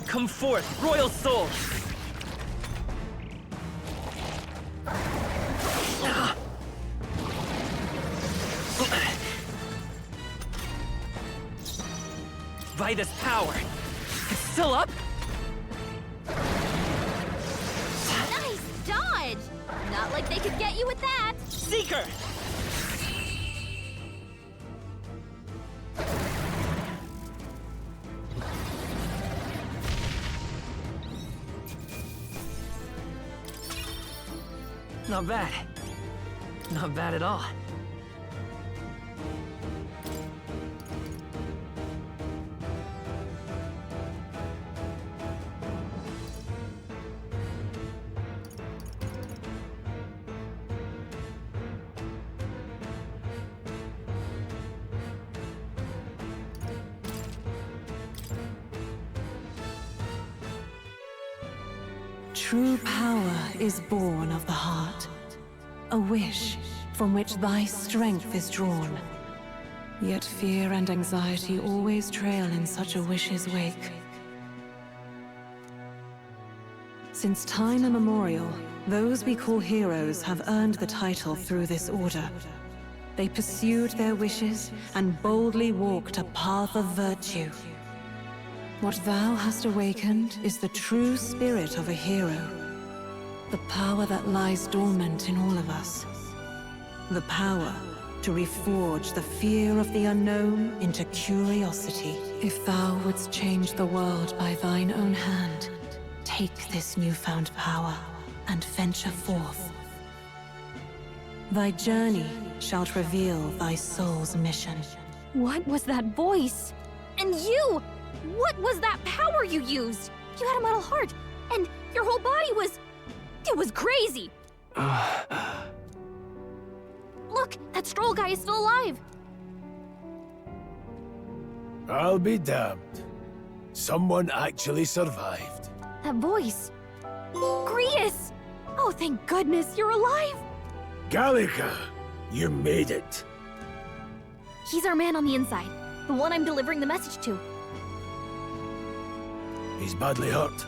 Come forth, royal soul! By this power, it's still up? Nice dodge! Not like they could get you with that. Seeker! Not bad. Not bad at all. True power is born of the heart. a wish from which thy strength is drawn. Yet fear and anxiety always trail in such a wish's wake. Since time immemorial, those we call heroes have earned the title through this order. They pursued their wishes and boldly walked a path of virtue. What thou hast awakened is the true spirit of a hero. The power that lies dormant in all of us. The power to reforge the fear of the unknown into curiosity. If thou wouldst change the world by thine own hand, take this newfound power and venture forth. Thy journey shalt reveal thy soul's mission. What was that voice? And you! What was that power you used? You had a metal heart, and your whole body was... It was crazy! Look, that Stroll guy is still alive! I'll be damned. Someone actually survived. That voice... Grius! Oh, thank goodness, you're alive! Gallica, you made it. He's our man on the inside, the one I'm delivering the message to. He's badly hurt.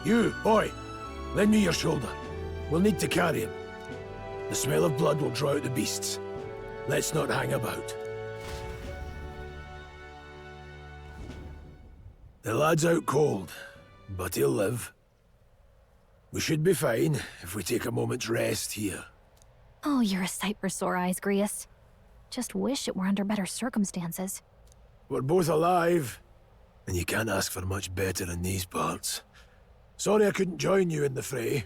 You, boy, lend me your shoulder. We'll need to carry him. The smell of blood will draw out the beasts. Let's not hang about. The lad's out cold, but he'll live. We should be fine if we take a moment's rest here. Oh, you're a sight for sore eyes, Grius. Just wish it were under better circumstances. We're both alive, and you can't ask for much better in these parts. Sorry I couldn't join you in the fray.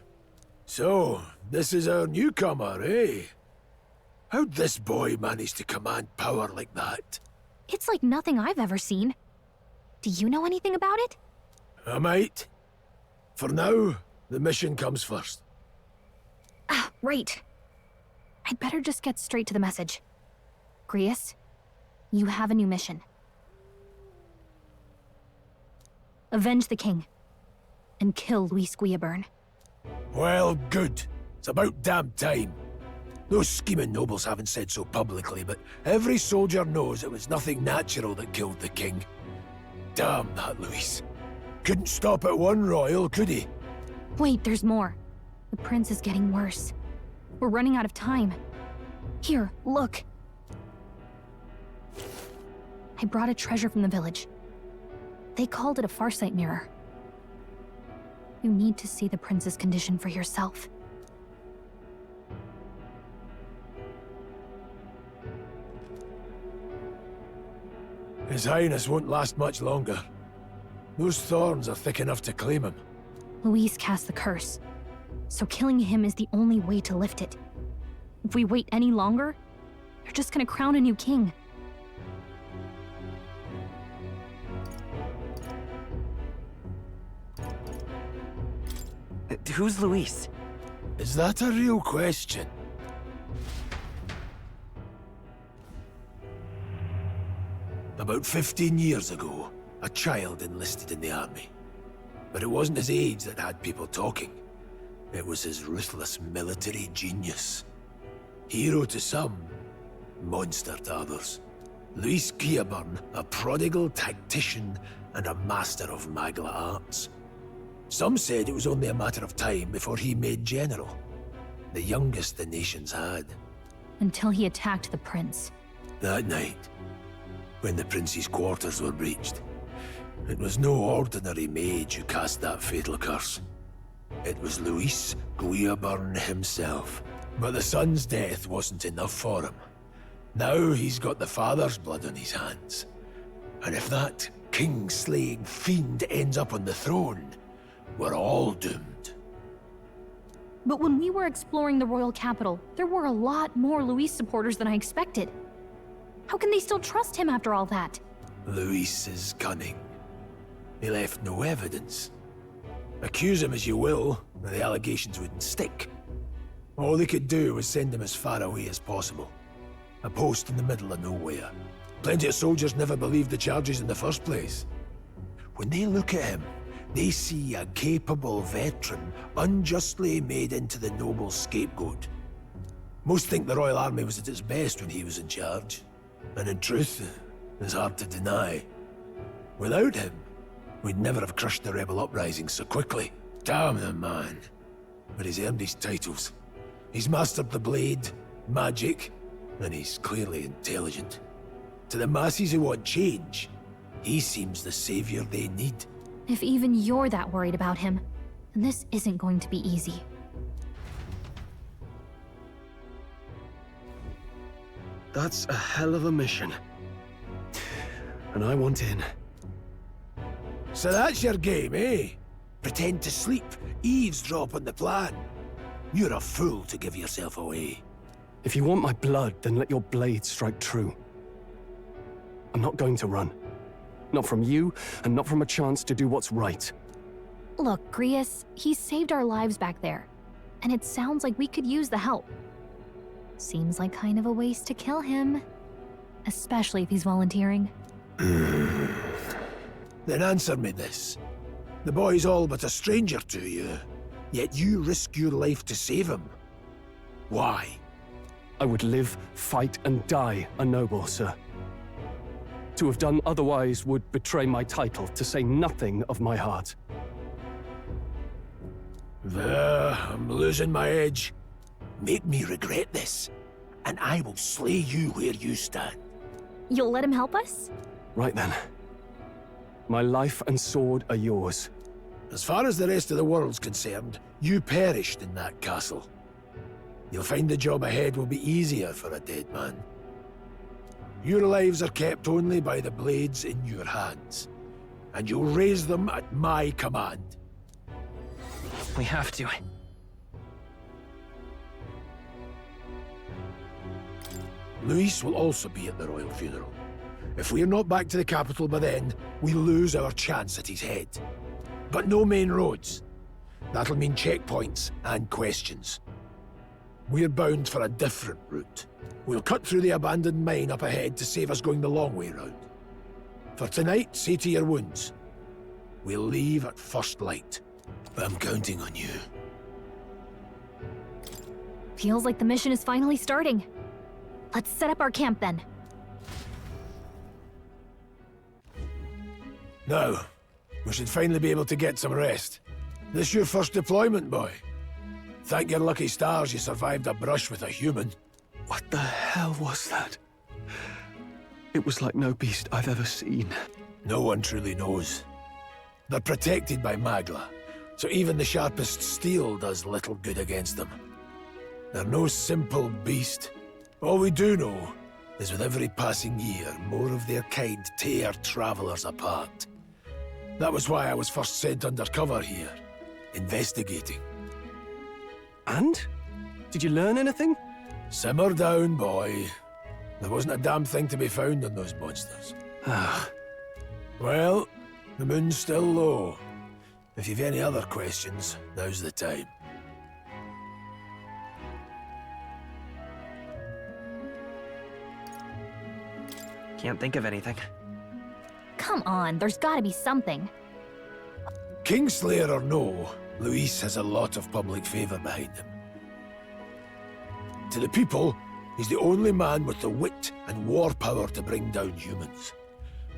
So, this is our newcomer, eh? How'd this boy manage to command power like that? It's like nothing I've ever seen. Do you know anything about it? I might. For now, the mission comes first. Ah, right. I'd better just get straight to the message. Grius, you have a new mission. Avenge the king. And kill Luis Guillaburn. Well, good. It's about damn time. Those scheming nobles haven't said so publicly, but every soldier knows it was nothing natural that killed the king. Damn that Luis. Couldn't stop at one royal, could he? Wait, there's more. The prince is getting worse. We're running out of time. Here, look. I brought a treasure from the village. They called it a farsight mirror. You need to see the prince's condition for yourself. His Highness won't last much longer. Those thorns are thick enough to claim him. Luis cast the curse, so killing him is the only way to lift it. If we wait any longer, they're just gonna crown a new king. Who's Luis? Is that a real question? About 15 years ago, a child enlisted in the army. But it wasn't his age that had people talking. It was his ruthless military genius. Hero to some, monster to others. Luis Guillaburn, a prodigal tactician and a master of Magla arts. Some said it was only a matter of time before he made general. The youngest the nation's had. Until he attacked the prince. That night, when the prince's quarters were breached, it was no ordinary mage who cast that fatal curse. It was Luis Guillaburn himself. But the son's death wasn't enough for him. Now he's got the father's blood on his hands. And if that king-slaying fiend ends up on the throne, we're all doomed. But when we were exploring the royal capital, there were a lot more Luis supporters than I expected. How can they still trust him after all that? Luis is cunning. He left no evidence. Accuse him as you will, the allegations wouldn't stick. All they could do was send him as far away as possible. A post in the middle of nowhere. Plenty of soldiers never believed the charges in the first place. When they look at him, they see a capable veteran unjustly made into the noble scapegoat. Most think the Royal Army was at its best when he was in charge. And in truth, it's hard to deny. Without him, we'd never have crushed the rebel uprising so quickly. Damn the man. But he's earned his titles. He's mastered the blade, magic, and he's clearly intelligent. To the masses who want change, he seems the savior they need. If even you're that worried about him, then this isn't going to be easy. That's a hell of a mission. And I want in. So that's your game, eh? Pretend to sleep, eavesdrop on the plan. You're a fool to give yourself away. If you want my blood, then let your blade strike true. I'm not going to run. Not from you, and not from a chance to do what's right. Look, Grius, he saved our lives back there. And it sounds like we could use the help. Seems like kind of a waste to kill him. Especially if he's volunteering. Then answer me this. The boy's all but a stranger to you, yet you risk your life to save him. Why? I would live, fight, and die a noble, sir. To have done otherwise would betray my title, to say nothing of my heart. There, I'm losing my edge. Make me regret this, and I will slay you where you stand. You'll let him help us? Right then. My life and sword are yours. As far as the rest of the world's concerned, you perished in that castle. You'll find the job ahead will be easier for a dead man. Your lives are kept only by the blades in your hands, and you'll raise them at my command. We have to. Luis will also be at the royal funeral. If we're not back to the capital by then, we lose our chance at his head. But no main roads. That'll mean checkpoints and questions. We're bound for a different route. We'll cut through the abandoned mine up ahead to save us going the long way round. For tonight, see to your wounds. We'll leave at first light. I'm counting on you. Feels like the mission is finally starting. Let's set up our camp then. Now, we should finally be able to get some rest. This your first deployment, boy. Thank your lucky stars you survived a brush with a human. What the hell was that? It was like no beast I've ever seen. No one truly knows. They're protected by Magla, so even the sharpest steel does little good against them. They're no simple beast. All we do know is with every passing year, more of their kind tear travelers apart. That was why I was first sent undercover here, investigating. And? Did you learn anything? Simmer down, boy. There wasn't a damn thing to be found on those monsters. Well, the moon's still low. If you've any other questions, now's the time. Can't think of anything. Come on, there's gotta be something. Kingslayer or no, Luis has a lot of public favor behind him. To the people, he's the only man with the wit and war power to bring down humans.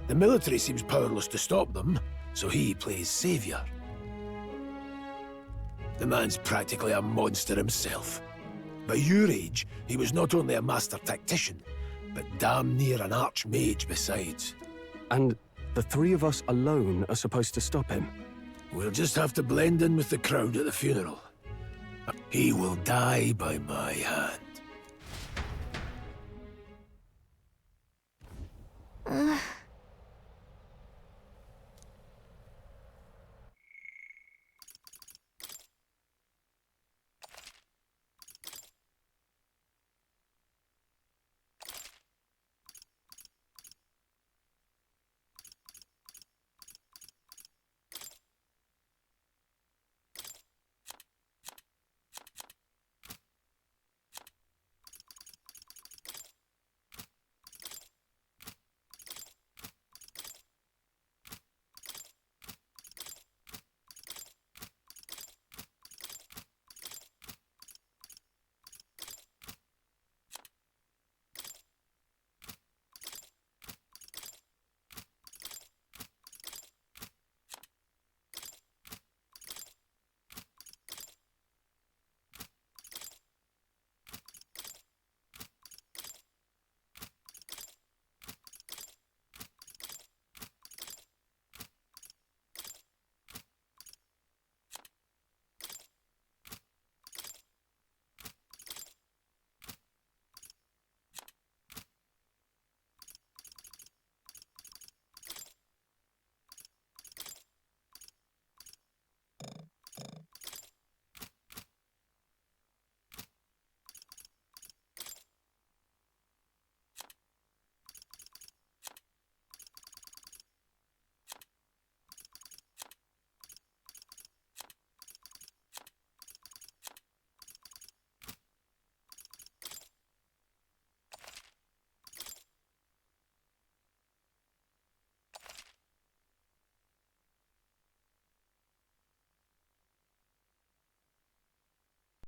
The military seems powerless to stop them, so he plays savior. The man's practically a monster himself. By your age, he was not only a master tactician, but damn near an archmage besides. And the three of us alone are supposed to stop him? We'll just have to blend in with the crowd at the funeral. He will die by my hand.